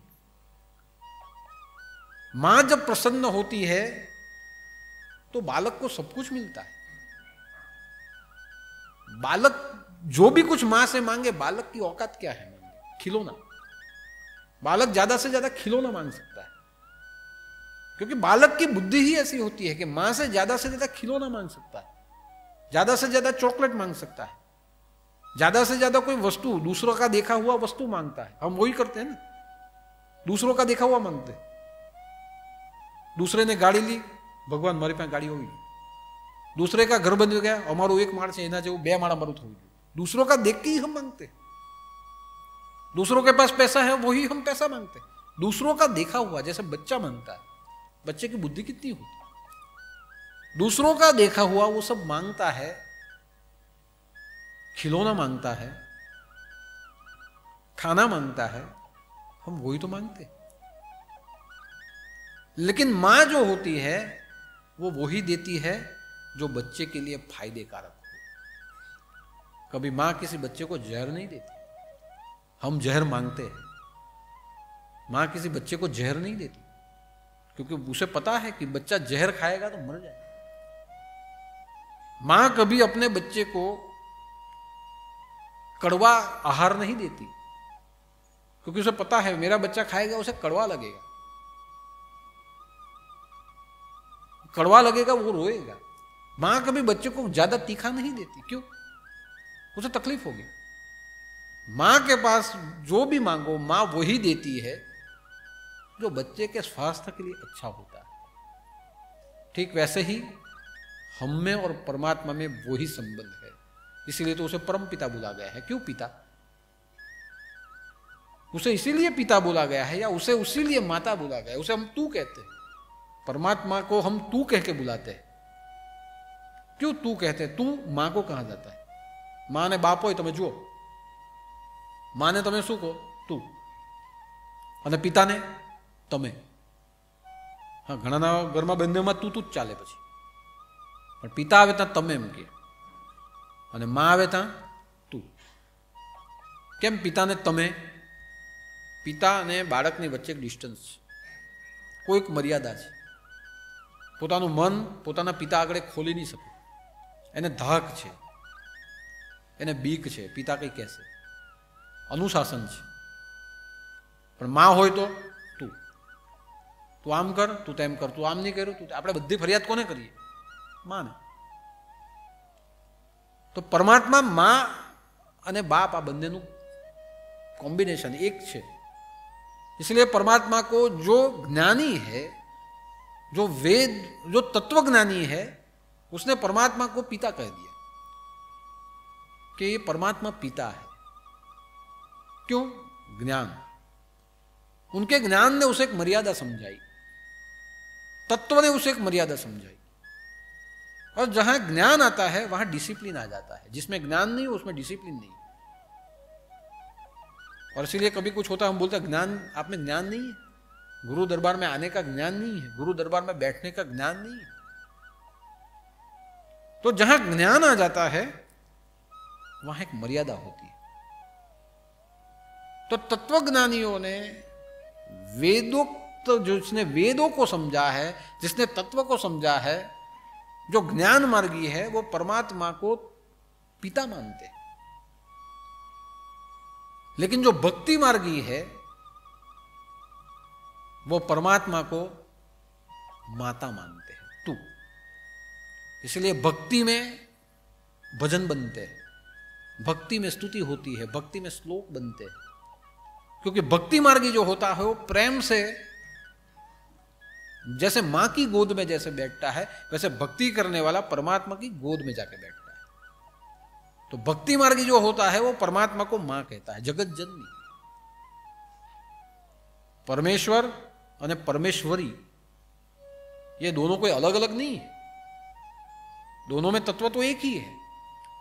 मां जब प्रसन्न होती है तो बालक को सब कुछ मिलता है। बालक जो भी कुछ मां से मांगे, बालक की औकात क्या है? मांगे खिलौना। बालक ज्यादा से ज्यादा खिलौना मांग सकता है, क्योंकि बालक की बुद्धि ही ऐसी होती है कि मां से ज्यादा खिलौना मांग सकता है, ज्यादा से ज्यादा चॉकलेट मांग सकता है, ज्यादा से ज्यादा कोई वस्तु, दूसरों का देखा हुआ वस्तु मांगता है। हम वही करते हैं ना, दूसरों का देखा हुआ मांगते। दूसरे ने गाड़ी ली, भगवान मारी पास गाड़ी होगी। दूसरे का घर बन गया, अमारू एक माળ છે એના જેવું 2 માળ અમારું થવું જોઈએ। दूसरों का देख के ही हम मांगते। दूसरों के पास पैसा है वही हम पैसा मांगते। दूसरों का देखा हुआ, जैसे बच्चा मांगता है, बच्चे की बुद्धि कितनी होती, दूसरों का देखा हुआ वो सब मांगता है, खिलौना मांगता है, खाना मांगता है, हम वही तो मांगते। लेकिन मां जो होती है वो वही देती है जो बच्चे के लिए फायदे कारक हो। कभी मां किसी बच्चे को जहर नहीं देती, हम जहर मांगते हैं। मां किसी बच्चे को जहर नहीं देती, क्योंकि उसे पता है कि बच्चा जहर खाएगा तो मर जाएगा। मां कभी अपने बच्चे को कड़वा आहार नहीं देती, क्योंकि उसे पता है मेरा बच्चा खाएगा उसे कड़वा लगेगा, कड़वा लगेगा, वो रोएगा। मां कभी बच्चे को ज्यादा तीखा नहीं देती, क्यों? उसे तकलीफ होगी। मां के पास जो भी मांगो मां वही देती है जो बच्चे के स्वास्थ्य के लिए अच्छा होता है। ठीक वैसे ही हम में और परमात्मा में वही संबंध है, इसीलिए तो उसे परम पिता बोला गया है। क्यों पिता? उसे इसीलिए पिता बोला गया है, या उसे उसीलिए माता बोला गया है। उसे हम तू कहते हैं, परमात्मा को हम तू कह के बुलाते हैं। क्यों तू कहते हैं? तू मां को कहा जाता है। मां ने बाप हो તમે જુઓ, मां ने તમે શું કહો? તું। અને પિતાને તમે। હા, ઘણાના ઘરમાં બંનેમાં તું તું જ ચાલે પછી, પણ પિતા આવે ત્યાં તમે એમ કે, અને માं આવે ત્યાં તું। કેમ પિતાને તમે? પિતા અને બાળકની વચ્ચે એક ડિસ્ટન્સ છે, કોઈક મર્યાદા છે। પોતાનું મન પોતાના પિતા આગળ ખોલી નહીં શકે, એને ધાક છે, એને બીક છે, પિતા કઈ કહેશે, અનુશાસન છે। પણ માં હોય તો તું આમ કર, તું તેમ કર, તું આમ નહીં કર્યું, તું આપણે બધી ફરિયાદ કોને કરીએ? માને। તો પરમાત્મા માં અને બાપ આ બંનેનું કોમ્બિનેશન એક છે, इसलिए परमात्मा को जो ज्ञानी है, जो वेद, जो तत्वज्ञानी है, उसने परमात्मा को पिता कह दिया कि ये परमात्मा पिता है। क्यों? ज्ञान। उनके ज्ञान ने उसे एक मर्यादा समझाई, तत्व ने उसे एक मर्यादा समझाई। और जहां ज्ञान आता है वहां डिसिप्लिन आ जाता है। जिसमें ज्ञान नहीं उसमें डिसिप्लिन नहीं। और इसीलिए कभी कुछ होता है हम बोलते हैं ज्ञान, आप में ज्ञान नहीं है, गुरु दरबार में आने का ज्ञान नहीं है, गुरु दरबार में बैठने का ज्ञान नहीं है। तो जहां ज्ञान आ जाता है वहां एक मर्यादा होती है। तो तत्वज्ञानियों ने वेदोक्त, जिसने वेदों को समझा है, जिसने तत्व को समझा है, जो ज्ञान मार्गी है, वो परमात्मा को पिता मानते हैं। लेकिन जो भक्ति मार्गी है वो परमात्मा को माता मानते हैं, तू। इसलिए भक्ति में भजन बनते हैं, भक्ति में स्तुति होती है, भक्ति में श्लोक बनते हैं। क्योंकि भक्ति मार्गी जो होता है वो प्रेम से, जैसे मां की गोद में जैसे बैठता है, वैसे भक्ति करने वाला परमात्मा की गोद में जाके बैठता है। तो भक्ति मार्गी जो होता है वो परमात्मा को मां कहता है, जगत जननी। परमेश्वर और परमेश्वरी, ये दोनों कोई अलग अलग नहीं है, दोनों में तत्व तो एक ही है।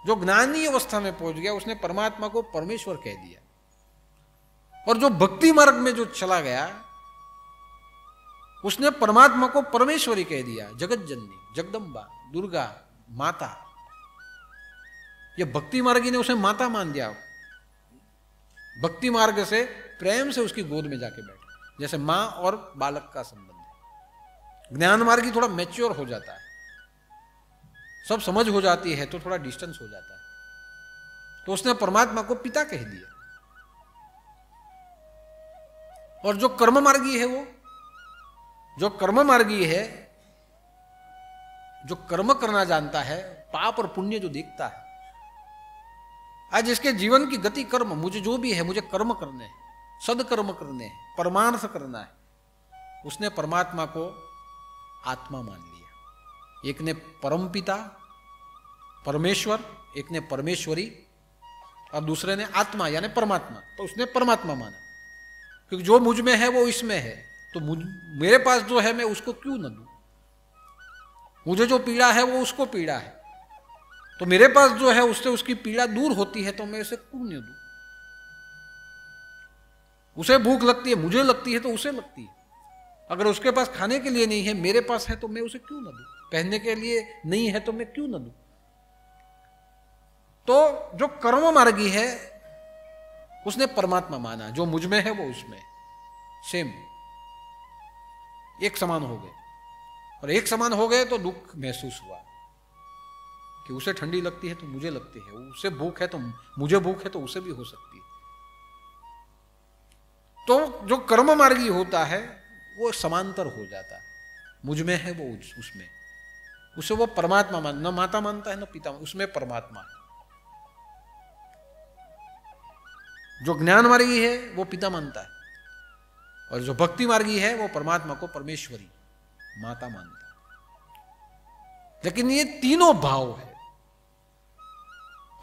जो ज्ञानी अवस्था में पहुंच गया उसने परमात्मा को परमेश्वर कह दिया। और जो भक्ति मार्ग में जो चला गया उसने परमात्मा को परमेश्वरी कह दिया, जगत जननी, जगदम्बा, दुर्गा, माता। ये भक्ति मार्गी ने उसे माता मान दिया। भक्ति मार्ग से प्रेम से उसकी गोद में जाके बैठे, जैसे मां और बालक का संबंध है। ज्ञान मार्गी थोड़ा मैच्योर हो जाता है, सब समझ हो जाती है तो थोड़ा डिस्टेंस हो जाता है, तो उसने परमात्मा को पिता कह दिया। और जो कर्म मार्गी है, वो जो कर्म मार्गी है, जो कर्म करना जानता है, पाप और पुण्य जो देखता है, आज इसके जीवन की गति कर्म, मुझे जो भी है मुझे कर्म करने हैं, सदकर्म करने हैं, परमार्थ करना है, उसने परमात्मा को आत्मा मान लिया। एक ने परमपिता परमेश्वर, एक ने परमेश्वरी, और दूसरे ने आत्मा यानी परमात्मा, तो उसने परमात्मा माना। क्योंकि जो मुझ में है वो इसमें है, तो मेरे पास जो है मैं उसको क्यों न दूं? मुझे जो पीड़ा है वो उसको पीड़ा है, तो मेरे पास जो है उससे उसकी पीड़ा दूर होती है, तो मैं उसे क्यों न दूं? उसे भूख लगती है, मुझे लगती है तो उसे लगती है। अगर उसके पास खाने के लिए नहीं है, मेरे पास है, तो मैं उसे क्यों न दूं? पहनने के लिए नहीं है तो मैं क्यों न दूं? तो जो कर्म मार्गी है उसने परमात्मा माना, जो मुझ में है वो उसमें सेम, एक समान हो गए। और एक समान हो गए तो दुख महसूस हुआ कि उसे ठंडी लगती है तो मुझे लगती है, उसे भूख है तो मुझे भूख है, तो उसे भी हो सकती है। तो जो कर्म मार्गी होता है वो समांतर हो जाता है, मुझ में है वो उसमें, उसे वो परमात्मा मान, न माता मानता है न पिता, उसमें परमात्मा है। जो ज्ञान मार्गी है वो पिता मानता है, और जो भक्ति मार्गी है वो परमात्मा को परमेश्वरी, माता मानता है। लेकिन ये तीनों भाव है,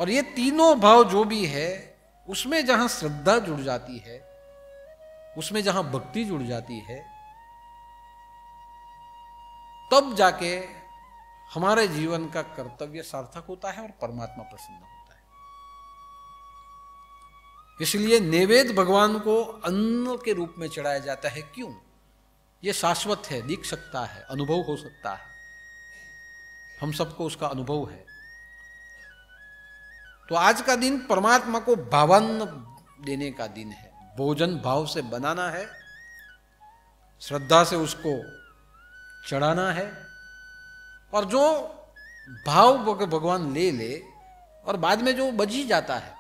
और ये तीनों भाव जो भी है उसमें जहां श्रद्धा जुड़ जाती है, उसमें जहां भक्ति जुड़ जाती है, तब जाके हमारे जीवन का कर्तव्य सार्थक होता है और परमात्मा प्रसन्न होता है। इसलिए नैवेद्य भगवान को अन्न के रूप में चढ़ाया जाता है। क्यों? यह शाश्वत है, दिख सकता है, अनुभव हो सकता है, हम सबको उसका अनुभव है। तो आज का दिन परमात्मा को भावान्न देने का दिन है। भोजन भाव से बनाना है, श्रद्धा से उसको चढ़ाना है, और जो भाव भगवान ले ले, और बाद में जो बच ही जाता है,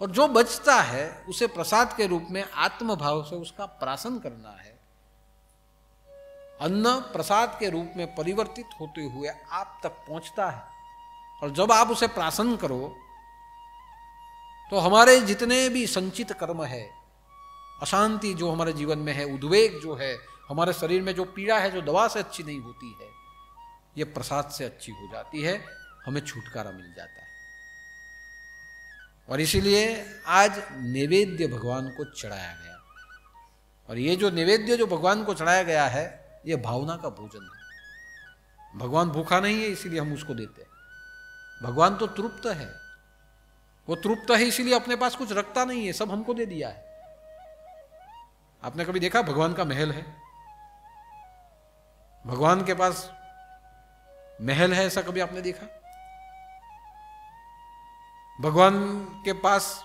और जो बचता है उसे प्रसाद के रूप में आत्म भाव से उसका प्राशन करना है। अन्न प्रसाद के रूप में परिवर्तित होते हुए आप तक पहुंचता है, और जब आप उसे प्राशन करो तो हमारे जितने भी संचित कर्म है अशांति जो हमारे जीवन में है, उद्वेग जो है, हमारे शरीर में जो पीड़ा है, जो दवा से अच्छी नहीं होती है, ये प्रसाद से अच्छी हो जाती है, हमें छुटकारा मिल जाता है। और इसीलिए आज नैवेद्य भगवान को चढ़ाया गया, और ये जो नैवेद्य जो भगवान को चढ़ाया गया है, ये भावना का भोजन है। भगवान भूखा नहीं है इसीलिए हम उसको देते हैं। भगवान तो तृप्त है, वो तृप्त है इसीलिए अपने पास कुछ रखता नहीं है, सब हमको दे दिया है। आपने कभी देखा भगवान का महल है? भगवान के पास महल है ऐसा कभी आपने देखा? भगवान के पास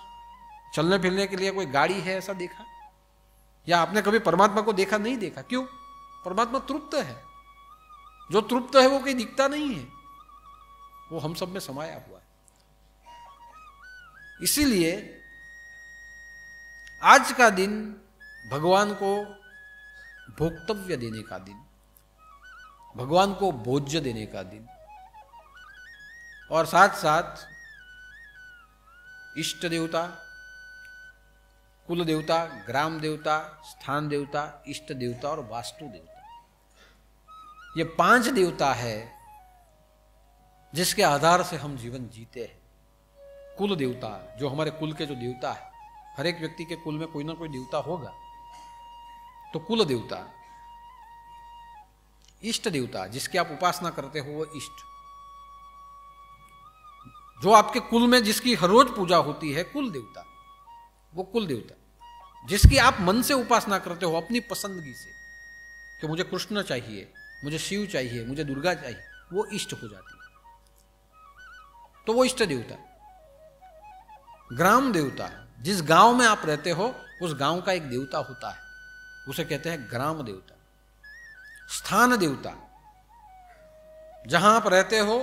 चलने फिरने के लिए कोई गाड़ी है ऐसा देखा? या आपने कभी परमात्मा को देखा? नहीं देखा। क्यों? परमात्मा तृप्त है। जो तृप्त है वो कहीं दिखता नहीं है, वो हम सब में समाया हुआ है। इसीलिए आज का दिन भगवान को भोक्तव्य देने का दिन, भगवान को भोज्य देने का दिन, और साथ साथ इष्ट देवता, कुल देवता, ग्राम देवता, स्थान देवता, इष्ट देवता और वास्तु देवता, ये 5 देवता है जिसके आधार से हम जीवन जीते हैं। कुल देवता जो हमारे कुल के जो देवता है, हर एक व्यक्ति के कुल में कोई ना कोई देवता होगा, तो कुल देवता। इष्ट देवता जिसकी आप उपासना करते हो वो इष्ट, जो आपके कुल में जिसकी हर रोज पूजा होती है, कुल देवता, वो कुल देवता। जिसकी आप मन से उपासना करते हो अपनी पसंदगी से, कि मुझे कृष्ण चाहिए, मुझे शिव चाहिए, मुझे दुर्गा चाहिए, वो इष्ट हो जाती है, तो वो इष्ट देवता। ग्राम देवता, जिस गांव में आप रहते हो उस गांव का एक देवता होता है, उसे कहते हैं ग्राम देवता। स्थान देवता, जहां आप रहते हो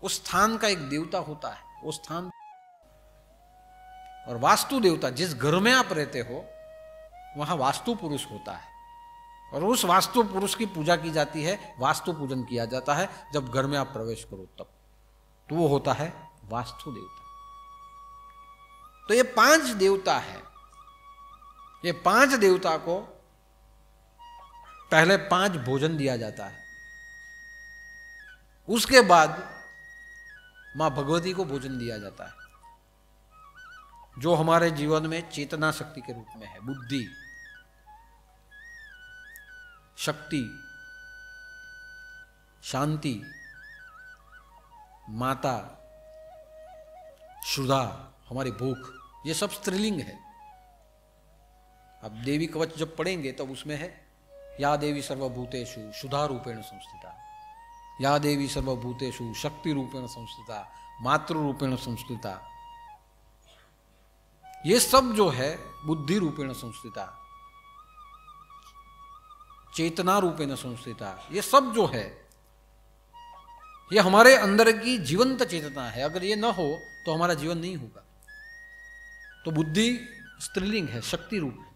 उस स्थान का एक देवता होता है, वो स्थान। और वास्तु देवता, जिस घर में आप रहते हो वहां वास्तु पुरुष होता है, और उस वास्तु पुरुष की पूजा की जाती है, वास्तु पूजन किया जाता है जब घर में आप प्रवेश करो तब, तो वो होता है वास्तु देवता। तो ये 5 देवता है। ये 5 देवता को पहले 5 भोजन दिया जाता है, उसके बाद मां भगवती को भोजन दिया जाता है, जो हमारे जीवन में चेतना शक्ति के रूप में है। बुद्धि, शक्ति, शांति, माता, क्षुधा, हमारी भूख, ये सब स्त्रीलिंग है। अब देवी कवच जब पढ़ेंगे तब उसमें है या देवी सर्वभूतेषु क्षुधा रूपेण संस्थिता, या देवी सर्वभूतेषु शक्ति रूपेण संस्थिता, मातृ रूपेण संस्थिता। ये सब जो है बुद्धि रूपेण संस्थिता, चेतना रूपेण संस्थिता, ये सब जो है ये हमारे अंदर की जीवंत चेतना है। अगर ये ना हो तो हमारा जीवन नहीं होगा। तो बुद्धि स्त्रीलिंग है, शक्ति रूप है।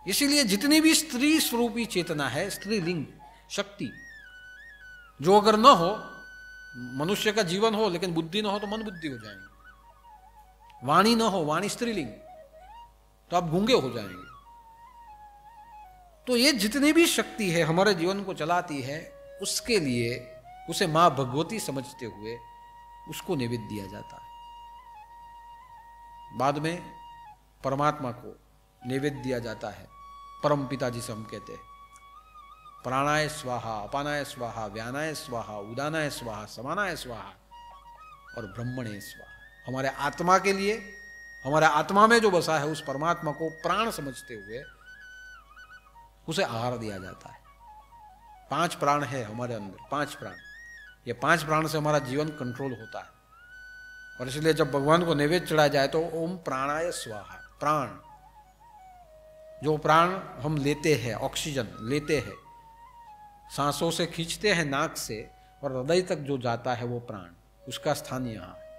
इसीलिए जितनी भी स्त्री स्वरूपी चेतना है, स्त्रीलिंग शक्ति, जो अगर न हो, मनुष्य का जीवन हो लेकिन बुद्धि न हो तो मन बुद्धि हो जाएंगे। वाणी न हो, वाणी स्त्रीलिंग, तो आप गूंगे हो जाएंगे। तो ये जितनी भी शक्ति है हमारे जीवन को चलाती है, उसके लिए उसे मां भगवती समझते हुए उसको नैवेद्य दिया जाता है। बाद में परमात्मा को नैवेद्य दिया जाता है, परम पिता जिसे हम कहते हैं। प्राणाय स्वाहा, अपानाय स्वाहा, व्यानाय स्वाहा, उदानाय स्वाहा, समानाय स्वाहा और ब्रह्मणे स्वाहा। हमारे आत्मा के लिए, हमारे आत्मा में जो बसा है उस परमात्मा को प्राण समझते हुए उसे आहार दिया जाता है। 5 प्राण है हमारे अंदर, 5 प्राण। ये 5 प्राण से हमारा जीवन कंट्रोल होता है। और इसलिए जब भगवान को नैवेद्य चढ़ाया जाए तो ओम प्राणाय स्वाहा, प्राण, जो प्राण हम लेते हैं, ऑक्सीजन लेते हैं, सांसों से खींचते हैं नाक से और हृदय तक जो जाता है वो प्राण, उसका स्थान यहां है।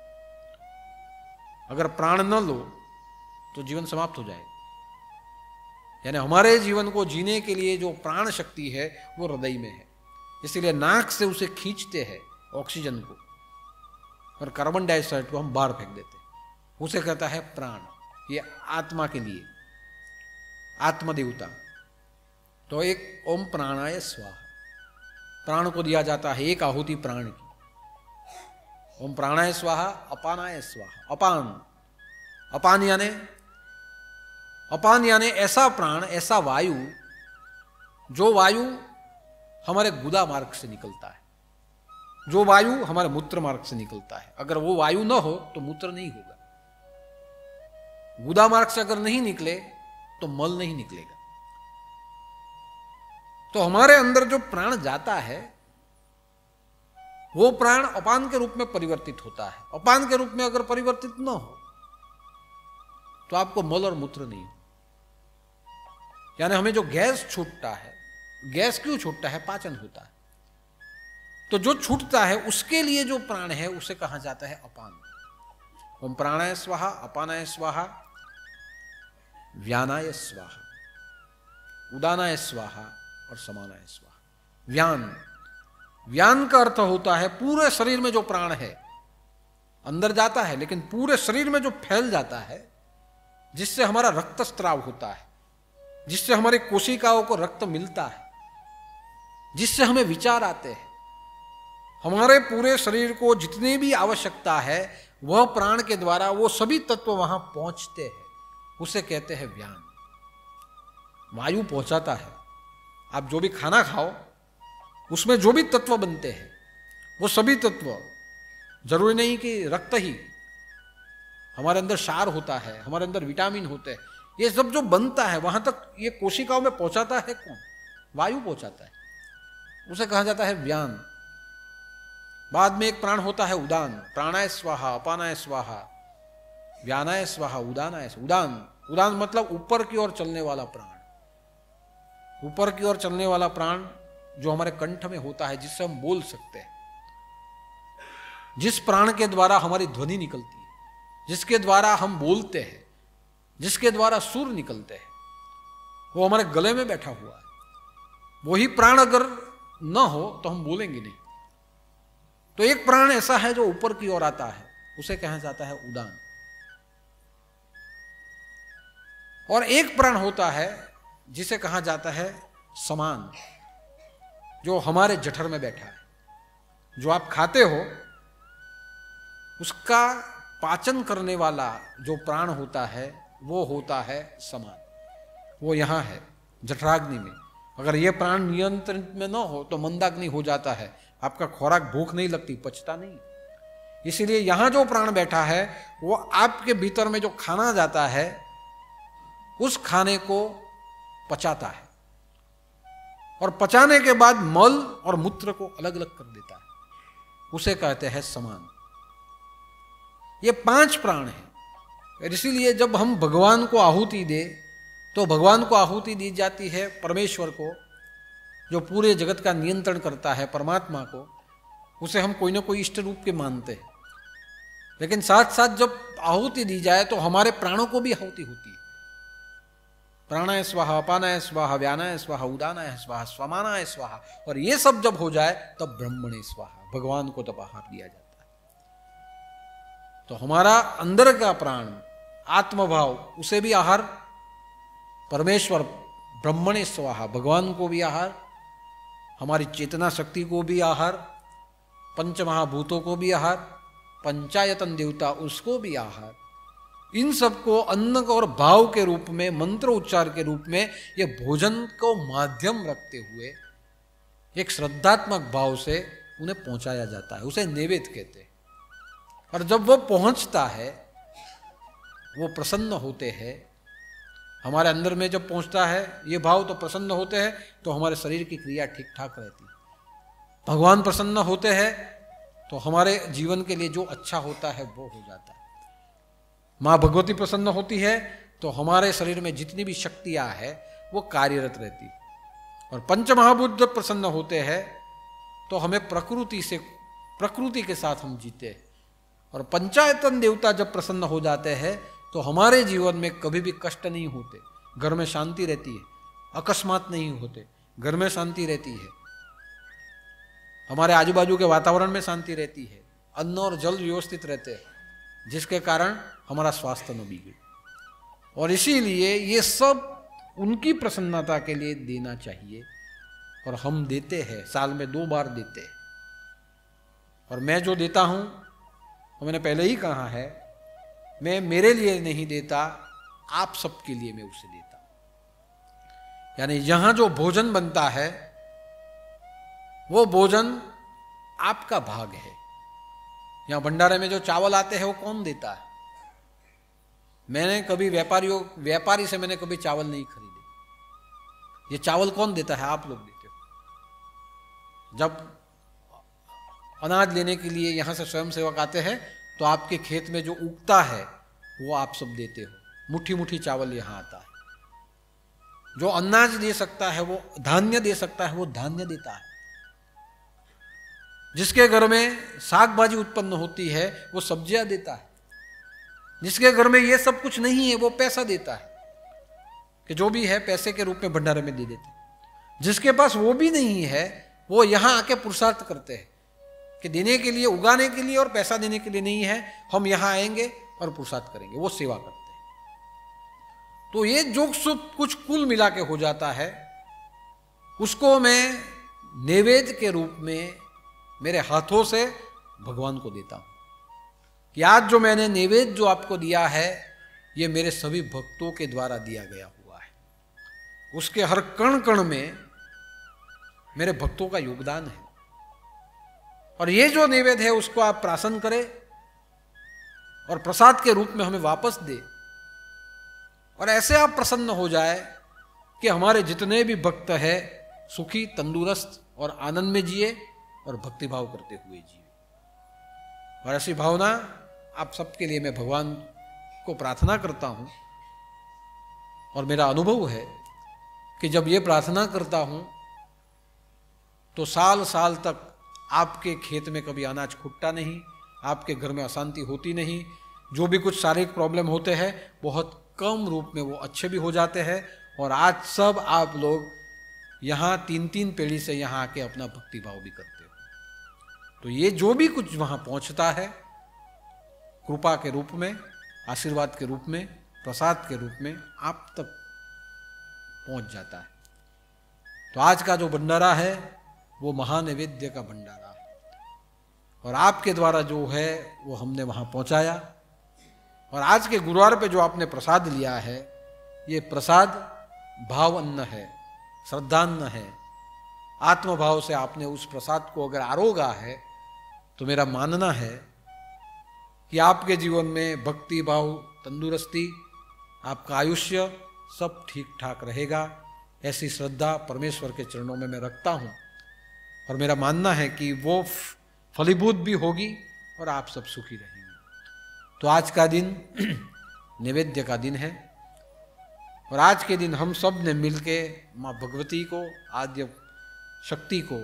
अगर प्राण न लो तो जीवन समाप्त हो जाएगा। यानी हमारे जीवन को जीने के लिए जो प्राण शक्ति है वो हृदय में है। इसीलिए नाक से उसे खींचते हैं ऑक्सीजन को, और कार्बन डाइऑक्साइड को हम बाहर फेंक देते हैं। उसे कहता है प्राण। ये आत्मा के लिए, आत्मदेवता। तो एक ओम प्राणाय स्वाहा, प्राण को दिया जाता है एक आहुति प्राण की। ओम प्राणाय स्वाहा, अपानाय स्वाहा। अपान यानी ऐसा प्राण, ऐसा वायु, जो वायु हमारे गुदा मार्ग से निकलता है, जो वायु हमारे मूत्र मार्ग से निकलता है। अगर वो वायु न हो तो मूत्र नहीं होगा। गुदा मार्ग से अगर नहीं निकले तो मल नहीं निकलेगा। तो हमारे अंदर जो प्राण जाता है वो प्राण अपान के रूप में परिवर्तित होता है। अपान के रूप में अगर परिवर्तित न हो तो आपको मल और मूत्र नहीं। यानी हमें जो गैस छूटता है, गैस क्यों छूटता है? पाचन होता है। तो जो छूटता है उसके लिए जो प्राण है उसे कहा जाता है अपान। ओम प्राणाय स्वाहा, अपानाय स्वाहा, व्यानाय स्वाहा, उदानाय स्वाहा और समानाय स्वाहा। व्यान का अर्थ होता है पूरे शरीर में जो प्राण है अंदर जाता है, लेकिन पूरे शरीर में जो फैल जाता है, जिससे हमारा रक्त स्त्राव होता है, जिससे हमारी कोशिकाओं को रक्त मिलता है, जिससे हमें विचार आते हैं, हमारे पूरे शरीर को जितनी भी आवश्यकता है वह प्राण के द्वारा वो सभी तत्व वहां पहुंचते हैं, उसे कहते हैं व्यान। वायु पहुंचाता है। आप जो भी खाना खाओ उसमें जो भी तत्व बनते हैं वो सभी तत्व, जरूरी नहीं कि रक्त ही, हमारे अंदर क्षार होता है, हमारे अंदर विटामिन होते हैं, ये सब जो बनता है वहां तक ये कोशिकाओं में पहुंचाता है कौन? वायु पहुंचाता है। उसे कहा जाता है व्यान। बाद में एक प्राण होता है उदान। प्राणाय स्वाहा, अपानाय स्वाहा, व्यानाय स्वाहा, उदानाय स्वाहा। उदान मतलब ऊपर की ओर चलने वाला प्राण। ऊपर की ओर चलने वाला प्राण जो हमारे कंठ में होता है, जिससे हम बोल सकते हैं, जिस प्राण के द्वारा हमारी ध्वनि निकलती है, जिसके द्वारा हम बोलते हैं, जिसके द्वारा सुर निकलते हैं, वो हमारे गले में बैठा हुआ है। वही प्राण अगर न हो तो हम बोलेंगे नहीं। तो एक प्राण ऐसा है जो ऊपर की ओर आता है, उसे कहा जाता है उदान। और एक प्राण होता है जिसे कहा जाता है समान, जो हमारे जठर में बैठा है। जो आप खाते हो उसका पाचन करने वाला जो प्राण होता है वो होता है समान। वो यहां है जठराग्नि में। अगर ये प्राण नियंत्रण में न हो तो मंदाग्नि हो जाता है, आपका खुराक भूख नहीं लगती, पचता नहीं। इसीलिए यहां जो प्राण बैठा है वो आपके भीतर में जो खाना जाता है उस खाने को पचाता है, और पचाने के बाद मल और मूत्र को अलग अलग कर देता है, उसे कहते हैं समान। ये 5 प्राण हैं। इसीलिए जब हम भगवान को आहुति दे तो भगवान को आहुति दी जाती है परमेश्वर को, जो पूरे जगत का नियंत्रण करता है, परमात्मा को। उसे हम कोई ना कोई इष्ट रूप के मानते हैं, लेकिन साथ साथ जब आहुति दी जाए तो हमारे प्राणों को भी आहुति होती है। प्राणाय स्वाहा, अपानाय स्वाहा, व्यानाय स्वाहा, उदानाय स्वाहा, समानाय स्वाहा। और ये सब जब हो जाए तब ब्रह्मणे स्वाहा, भगवान को तब आहार दिया जाता है। तो हमारा अंदर का प्राण आत्मभाव, उसे भी आहार परमेश्वर ब्रह्मणे स्वाहा, भगवान को भी आहार, हमारी चेतना शक्ति को भी आहार, पंचमहाभूतों को भी आहार, पंचायतन देवता उसको भी आहार। इन सबको अन्न और भाव के रूप में, मंत्र उच्चार के रूप में, ये भोजन को माध्यम रखते हुए एक श्रद्धात्मक भाव से उन्हें पहुंचाया जाता है। उसे नैवेद्य कहते हैं। और जब वो पहुंचता है, वो प्रसन्न होते हैं। हमारे अंदर में जब पहुंचता है ये भाव, तो प्रसन्न होते हैं, तो हमारे शरीर की क्रिया ठीक ठाक रहती है। भगवान प्रसन्न होते हैं तो हमारे जीवन के लिए जो अच्छा होता है वो हो जाता है। माँ भगवती प्रसन्न होती है तो हमारे शरीर में जितनी भी शक्तियां हैं वो कार्यरत रहती है। और पंचमहाभूत जब प्रसन्न होते हैं तो हमें प्रकृति के साथ हम जीते हैं। और पंचायतन देवता जब प्रसन्न हो जाते हैं तो हमारे जीवन में कभी भी कष्ट नहीं होते, घर में शांति रहती है, अकस्मात नहीं होते, घर में शांति रहती है, हमारे आजू बाजू के वातावरण में शांति रहती है, अन्न और जल व्यवस्थित रहते हैं, जिसके कारण हमारा स्वास्थ्य न बिगड़े। और इसीलिए ये सब उनकी प्रसन्नता के लिए देना चाहिए। और हम देते हैं, साल में 2 बार देते हैं। और मैं जो देता हूं, तो मैंने पहले ही कहा है, मैं मेरे लिए नहीं देता, आप सबके लिए मैं उसे देता हूं। यानी यहां जो भोजन बनता है वो भोजन आपका भाग है। यहां भंडारे में जो चावल आते हैं वो कौन देता है? मैंने कभी व्यापारी से मैंने कभी चावल नहीं खरीदे। ये चावल कौन देता है? आप लोग देते हो। जब अनाज लेने के लिए यहां से स्वयंसेवक आते हैं तो आपके खेत में जो उगता है वो आप सब देते हो। मुट्ठी मुट्ठी चावल यहां आता है। जो अनाज दे सकता है, वो धान्य दे सकता है, वो धान्य देता है। जिसके घर में साग भाजी उत्पन्न होती है वो सब्जियां देता है। जिसके घर में ये सब कुछ नहीं है वो पैसा देता है, कि जो भी है पैसे के रूप में भंडारे में दे देते हैं। जिसके पास वो भी नहीं है वो यहां आके पुरुषार्थ करते हैं कि देने के लिए, उगाने के लिए और पैसा देने के लिए नहीं है, हम यहां आएंगे और पुरुषार्थ करेंगे, वो सेवा करते हैं। तो ये जो सब कुछ कुल मिला के हो जाता है उसको मैं नैवेद्य के रूप में मेरे हाथों से भगवान को देता हूं कि आज जो मैंने नैवेद्य जो आपको दिया है ये मेरे सभी भक्तों के द्वारा दिया गया हुआ है। उसके हर कण कण में मेरे भक्तों का योगदान है। और ये जो नैवेद्य है उसको आप प्राशन करें और प्रसाद के रूप में हमें वापस दे। और ऐसे आप प्रसन्न हो जाए कि हमारे जितने भी भक्त हैं सुखी, तंदुरुस्त और आनंद में जिए और भक्तिभाव करते हुए जिए। और ऐसी भावना आप सबके लिए मैं भगवान को प्रार्थना करता हूं। और मेरा अनुभव है कि जब ये प्रार्थना करता हूं तो साल साल तक आपके खेत में कभी अनाज खुटता नहीं, आपके घर में अशांति होती नहीं। जो भी कुछ शारीरिक प्रॉब्लम होते हैं बहुत कम रूप में वो अच्छे भी हो जाते हैं। और आज सब आप लोग यहाँ 3-3 पीढ़ी से यहाँ आके अपना भक्तिभाव भी करते हो। तो ये जो भी कुछ वहाँ पहुँचता है कृपा के रूप में, आशीर्वाद के रूप में, प्रसाद के रूप में आप तक पहुँच जाता है। तो आज का जो भंडारा है वो महानैवेद्य का भंडारा है। और आपके द्वारा जो है वो हमने वहाँ पहुँचाया। और आज के गुरुवार पे जो आपने प्रसाद लिया है ये प्रसाद भाव अन्न है, श्रद्धान्न है। आत्मभाव से आपने उस प्रसाद को अगर आरोगा है तो मेरा मानना है कि आपके जीवन में भक्ति भाव, तंदुरुस्ती, आपका आयुष्य सब ठीक ठाक रहेगा। ऐसी श्रद्धा परमेश्वर के चरणों में मैं रखता हूँ। और मेरा मानना है कि वो फलीभूत भी होगी और आप सब सुखी रहेंगे। तो आज का दिन नैवेद्य का दिन है। और आज के दिन हम सब ने मिलके माँ भगवती को, आद्य शक्ति को,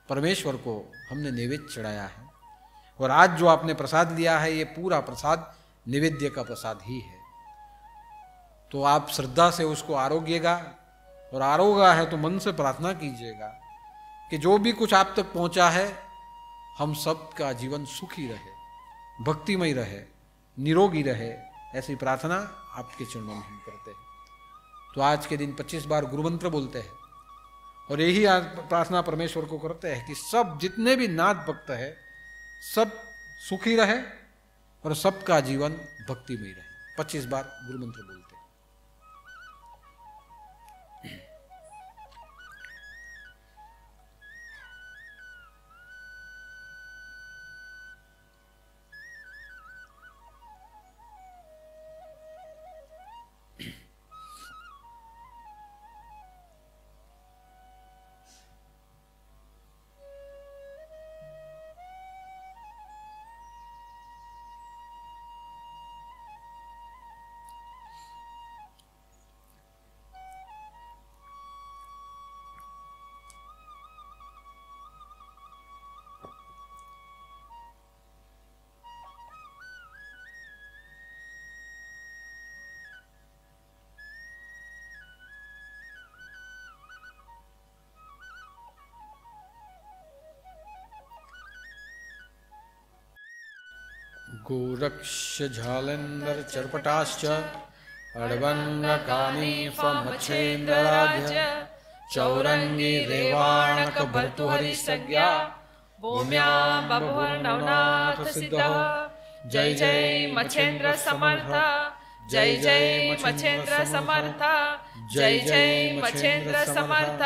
परमेश्वर को हमने नैवेद्य चढ़ाया है। और आज जो आपने प्रसाद लिया है ये पूरा प्रसाद नैवेद्य का प्रसाद ही है। तो आप श्रद्धा से उसको आरोगिएगा। और आरोगा है तो मन से प्रार्थना कीजिएगा कि जो भी कुछ आप तक पहुंचा है हम सब का जीवन सुखी रहे, भक्तिमय रहे, निरोगी रहे। ऐसी प्रार्थना आपके चरणों में हम करते हैं। तो आज के दिन 25 बार गुरु मंत्र बोलते हैं और यही प्रार्थना परमेश्वर को करते हैं कि सब जितने भी नाथ भक्त है सब सुखी रहे और सबका जीवन भक्तिमय रहे। 25 बार गुरु मंत्र बोलते हैं। गोरक्ष झालंधर चरपटाश्च अडवङ्गकानीफमच्छेन्द्रराज्य चौरंगी रेवाणक भर्तुहरिसज्ञा भूम्यां बभुर्नवनाथ सिद्धः। जय जय मच्छेन्द्र समर्थ, जय जय मच्छेन्द्र समर्थ, जय जय मच्छेन्द्र समर्थ।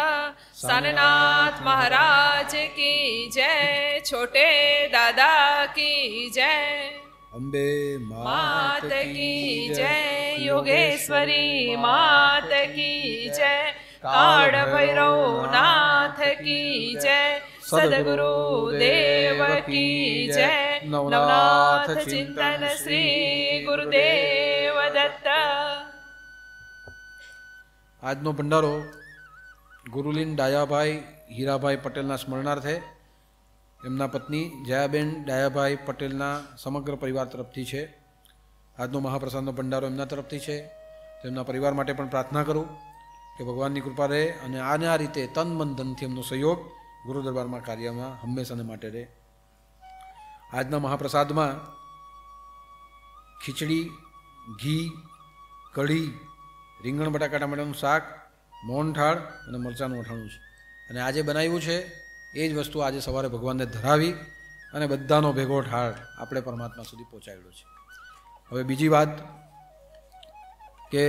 सारनाथ महाराज की जय, छोटे दादा की जय, अम्बे मात की जय, योगेश्वरी मात की जय, काड़ भैरव नाथ की जय, सदगुरु देव की जय, नवनाथ चिंतन श्री गुरुदेव दत्त। આજનો ભંડારો ગુરુલીન ડાયાભાઈ હીરાભાઈ પટેલના સ્મરણાર્થે એમના પત્ની જયાબેન ડાયાભાઈ પટેલના સમગ્ર પરિવાર તરફથી છે. આજનો મહાપ્રસાદનો ભંડારો એમના તરફથી છે. તેમના પરિવાર માટે પણ પ્રાર્થના કરું કે ભગવાનની કૃપા રહે અને આ રીતે તન મન ધનથી એમનો સહયોગ ગુરુ દરબારમાં કાર્યમાં હંમેશાને માટે રહે. આજના મહાપ્રસાદમાં ખીચડી, ઘી, કઢી, રીંગણ બટાકા ટામેટાનું શાક, મોહનથાળ અને મરચાંનું અઠાણું છે. અને આજે બનાવ્યું છે એ જ વસ્તુ આજે સવારે ભગવાનને ધરાવી અને બધાનો ભેગો ઠાળ આપણે પરમાત્મા સુધી પહોંચાડ્યો છે. હવે બીજી વાત કે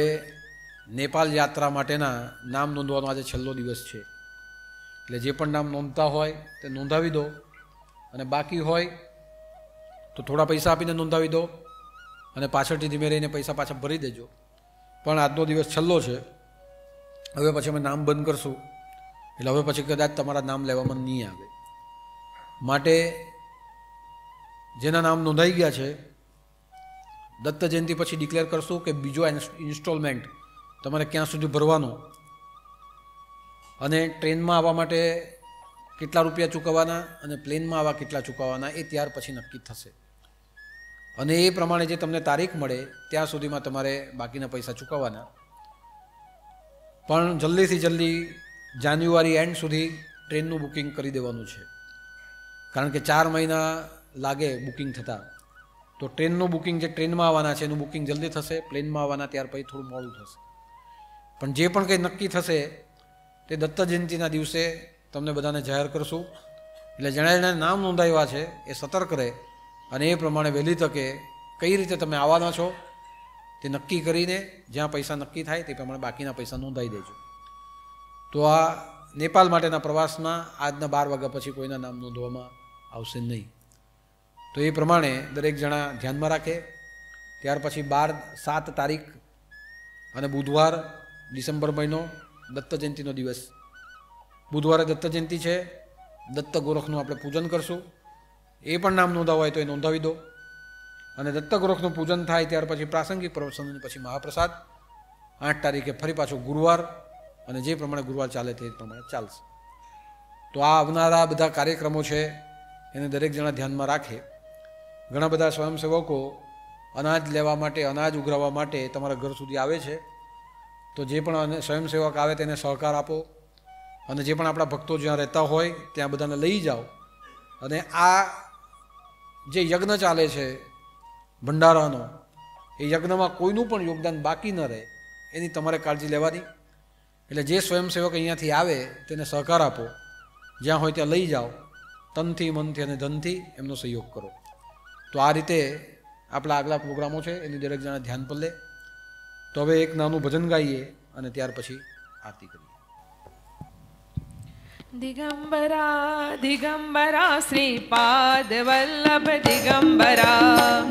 નેપાળ યાત્રા માટેના નામ નોંધવાનો આજે છેલ્લો દિવસ છે. એટલે જે પણ નામ નોંધતા હોય તે નોંધાવી દો અને બાકી હોય તો થોડા પૈસા આપીને નોંધાવી દો અને પાછળથી ધીમે રહીને પૈસા પાછા ભરી દેજો. પણ આજનો દિવસ છેલ્લો છે. હવે પછી અમે નામ બંધ કરશું એટલે હવે પછી કદાચ તમારા નામ લેવામાં નહીં આવે. માટે જેના નામ નોંધાઈ ગયા છે દત્ત જયંતિ પછી ડિક્લેર કરશું કે બીજો ઇન્સ્ટોલમેન્ટ તમારે ક્યાં સુધી ભરવાનો અને ટ્રેનમાં આવવા માટે કેટલા રૂપિયા ચૂકવવાના અને પ્લેનમાં આવવા કેટલા ચૂકવવાના એ ત્યાર પછી નક્કી થશે. અને એ પ્રમાણે જે તમને તારીખ મળે ત્યાં સુધીમાં તમારે બાકીના પૈસા ચૂકવવાના. પણ જલ્દીથી જલ્દી જાન્યુઆરી એન્ડ સુધી ટ્રેનનું બુકિંગ કરી દેવાનું છે. કારણ કે 4 મહિના લાગે બુકિંગ થતાં. તો ટ્રેનનું બુકિંગ જે ટ્રેનમાં આવવાના છે એનું બુકિંગ જલ્દી થશે, પ્લેનમાં આવવાના ત્યાર પછી થોડું મોડું થશે. પણ જે પણ કંઈ નક્કી થશે તે દત્ત જયંતિના દિવસે તમને બધાને જાહેર કરશું. એટલે જેણે નામ નોંધાવ્યા છે એ સતર્ક રહે અને એ પ્રમાણે વહેલી તકે કઈ રીતે તમે આવવાના છો તે નક્કી કરીને જ્યાં પૈસા નક્કી થાય તે પ્રમાણે બાકીના પૈસા નોંધાવી દેજો. તો આ નેપાળ માટેના પ્રવાસમાં આજના 12 વાગ્યા પછી કોઈના નામ નોંધવામાં આવશે નહીં. તો એ પ્રમાણે દરેક જણા ધ્યાનમાં રાખે. ત્યાર પછી 7 તારીખ અને બુધવાર ડિસેમ્બર મહિનો દત્ત જયંતિનો દિવસ. બુધવારે દત્ત જયંતિ છે. દત્ત ગોરખનું આપણે પૂજન કરશું. એ પણ નામ નોંધાવવા હોય તો એ નોંધાવી દો. અને દત્ત ગોરખનું પૂજન થાય ત્યાર પછી પ્રાસંગિક પ્રવચન પછી મહાપ્રસાદ. 8 તારીખે ફરી પાછો ગુરુવાર અને જે પ્રમાણે ગુરુવાર ચાલે તે પ્રમાણે ચાલશે. તો આ આવનારા બધા કાર્યક્રમો છે એને દરેક જણા ધ્યાનમાં રાખે. ઘણા બધા સ્વયંસેવકો અનાજ લેવા માટે, અનાજ ઉઘરાવવા માટે તમારા ઘર સુધી આવે છે. તો જે પણ સ્વયંસેવક આવે તેને સહકાર આપો અને જે પણ આપણા ભક્તો જ્યાં રહેતા હોય ત્યાં બધાને લઈ જાઓ. અને આ જે યજ્ઞ ચાલે છે ભંડારાનો, એ યજ્ઞમાં કોઈનું પણ યોગદાન બાકી ન રહે એની તમારે કાળજી લેવાની. એટલે જે સ્વયંસેવક અહીંયાથી આવે તેને સહકાર આપો. જ્યાં હોય ત્યાં લઈ જાઓ. તનથી, મનથી અને ધનથી એમનો સહયોગ કરો. તો આ રીતે આપણા આગલા પ્રોગ્રામો છે એની દરેક જણા ધ્યાન પર લે. તો હવે એક નાનું ભજન ગાઈએ અને ત્યાર પછી આરતી કરીએ. દિગંબરા દિગંબરા શ્રીપાદ વલ્લભ દિગંબરા,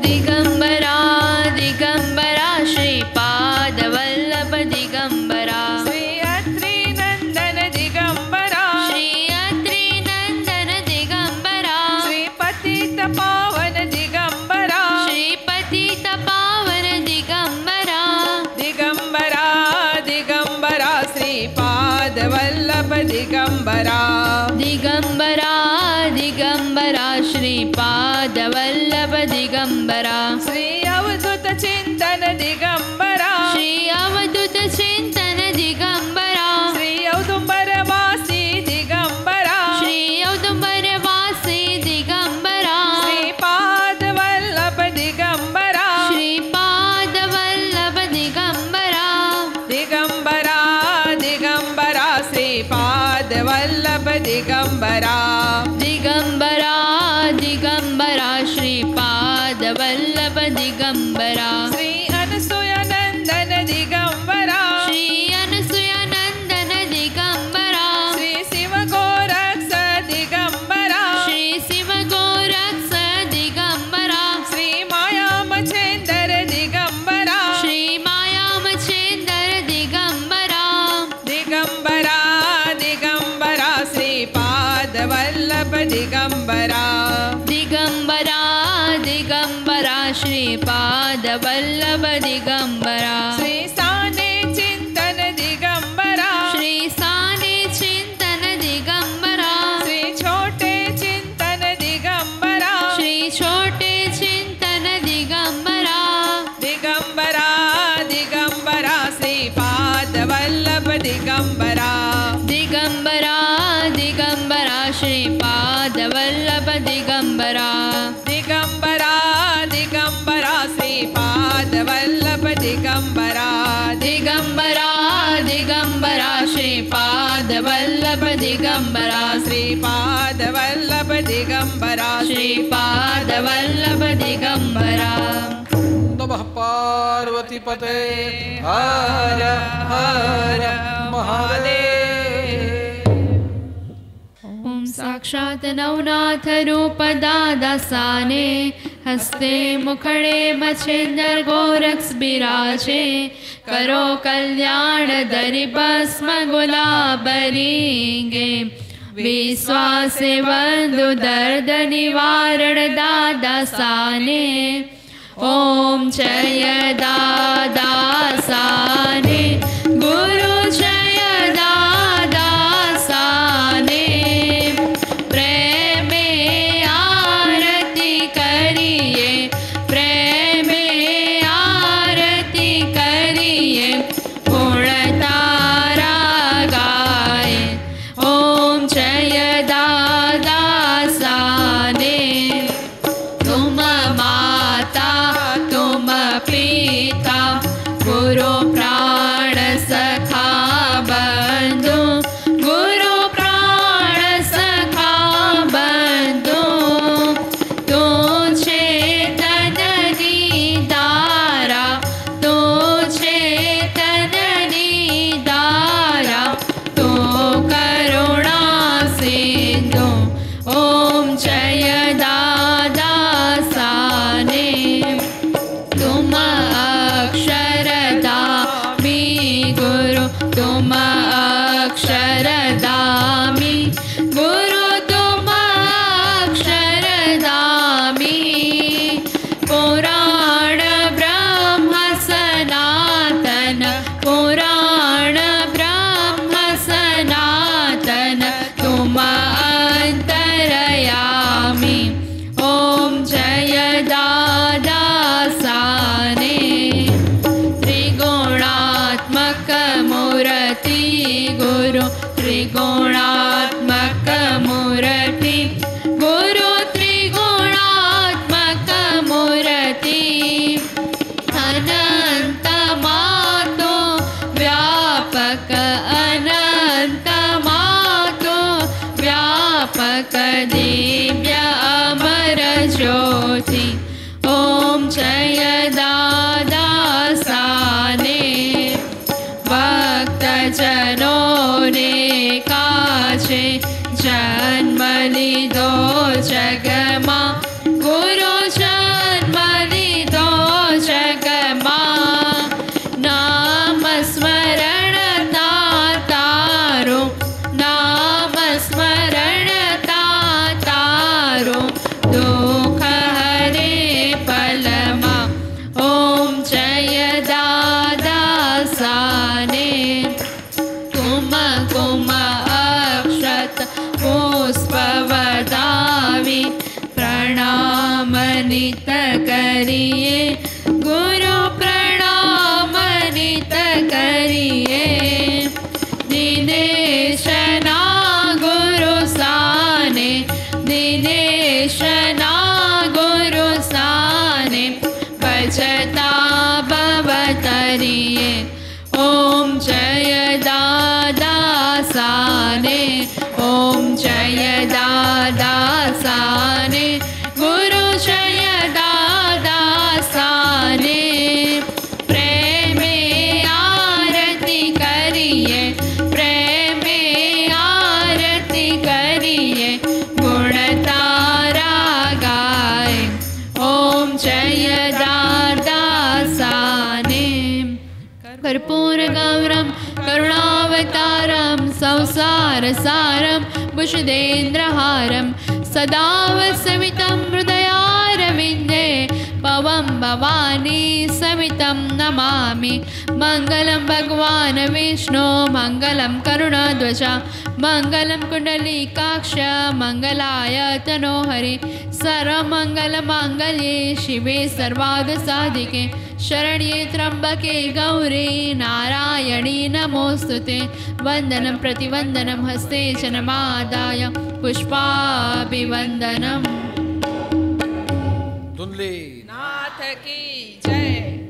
દિગંબરા દિગંબરા શ્રીપાદ વલ્લભ દિગંબરા, શ્રી અત્રિ નંદન દિગંબરા, શ્રી અત્રિ નંદન દિગંબરા, શ્રી પતિત પાવન દિગંબરા, શ્રી પતિત પાવન દિગંબરા, દિગંબરા દિગંબરા શ્રીપાદ વલ્લભ દિગંબરા, દિગંબરા દિગંબરા શ્રીપાદ વલ્લભ દિગંબરા, શ્રી અવધૂત ચિંતન દિગંબરા, શ્રી અવધૂત ચિંતન દિગંબરા, શ્રી ઔદુંબરવાસી દિગંબરા, શ્રી ઔદુંબરવાસી દિગંબરા, શ્રીપાદ વલ્લભ દિગંબરા, શ્રીપાદ વલ્લભ દિગંબરા, श्रीपादवल्लभ दिगंबरा श्री साने चिंतन दिगंबरा श्री साने चिंतन दिगंबरा श्री छोटे चिंतन दिगंबरा श्री छोटे चिंतन दिगंबरा दिगंबरा दिगंबरा श्रीपाद वल्लभ दिगंबरा दिगंबरा दिगंबरा श्रीपादवल्लभ दिगंबरा दिगंबरा दिगंबरा श्रीपाद वल्लभ दिगंबरा दिगंबरा दिगंबरा श्रीपादवल्लभ दिगंबरा श्रीपाद वल्लभ दिगंबरा श्रीपादवल्लभ दिगंबरा नमः पार्वती पते हर हर महादेव। ओम साक्षात् नवनाथ रूप दादासाने हस्ते मुखड़े मच्छिंदर गोरक्ष बिराजे करो कल्याण दरि भस्म गुलाब रींगे विश्वासे बंधु दर्द निवारण दादासाने ओम जय दादासाने गुरु जय दादासाने प्रेम आरती करिए प्रेम आरती करिए गुण तारा गाए ओम जय दादासाने तुम माता तुम पिता गुरु प्राण सखा बंधु गुरु प्राण सखा बंधु तू चेतन निदारा तू चेतन निदारा तू करुणा सिंधु ओम जय दादासाने तुम अक्षरधामी गुरु तुम अक्षरधामी गुरु तुम अक्षरधामी पुराण ब्रह्म सनातन पुराण ब्रह्म सनातन तुम अंतरयामी ओम जय दादासाने त्रिगुणात्मक मूर्ति गुरु त्रिगुणात्मक मूर्ति गुरु त्रिगुणात्मक मूर्ति अनंत मातो व्यापक अनंत मातो व्यापक दिव्य अमर ज्योति ओम जय दादासाने भक्त जनों ने काछे जन्म लीधो जगमा गुरु जन्म लीधो जगमा नाम स्मरण तारो नाम स्मरण तारो दुख हरे पलमा ओम जय दादासाने कुम कुम अक्षत पुष्पवदावि प्रणाम नित करिए गुरु प्रणाम नित करिए दिनेश ना गुरु साने दिनेश ना गुरु साने भजता भवतरिए ओम जय दादासाने ओम जय दादासाने गुरु जय दादासाने प्रेम आरती करिए प्रेम आरती करिए गुण तारा गाए ओम जय दादासाने कर्पूर गौरम करुणावतारम संसारसारम भुजगेन्द्रहारम सदा वसवितं हृदयारविन्दे पवं प्रणमामि मङ्गलं भगवान् विष्णु मङ्गलं करुणध्वज मङ्गलं कुण्डलिकाक्ष मङ्गलाय तनोहरि सर्वमङ्गलमाङ्गल्ये शिवे सर्वार्थसाधिके शरण्ये त्र्यम्बके गौरी नारायणी नमोस्तुते वन्दनं प्रतिवन्दनं हस्ते च नमादाय पुष्पाभिवन्दनम्। धुंधले नाथ की जय।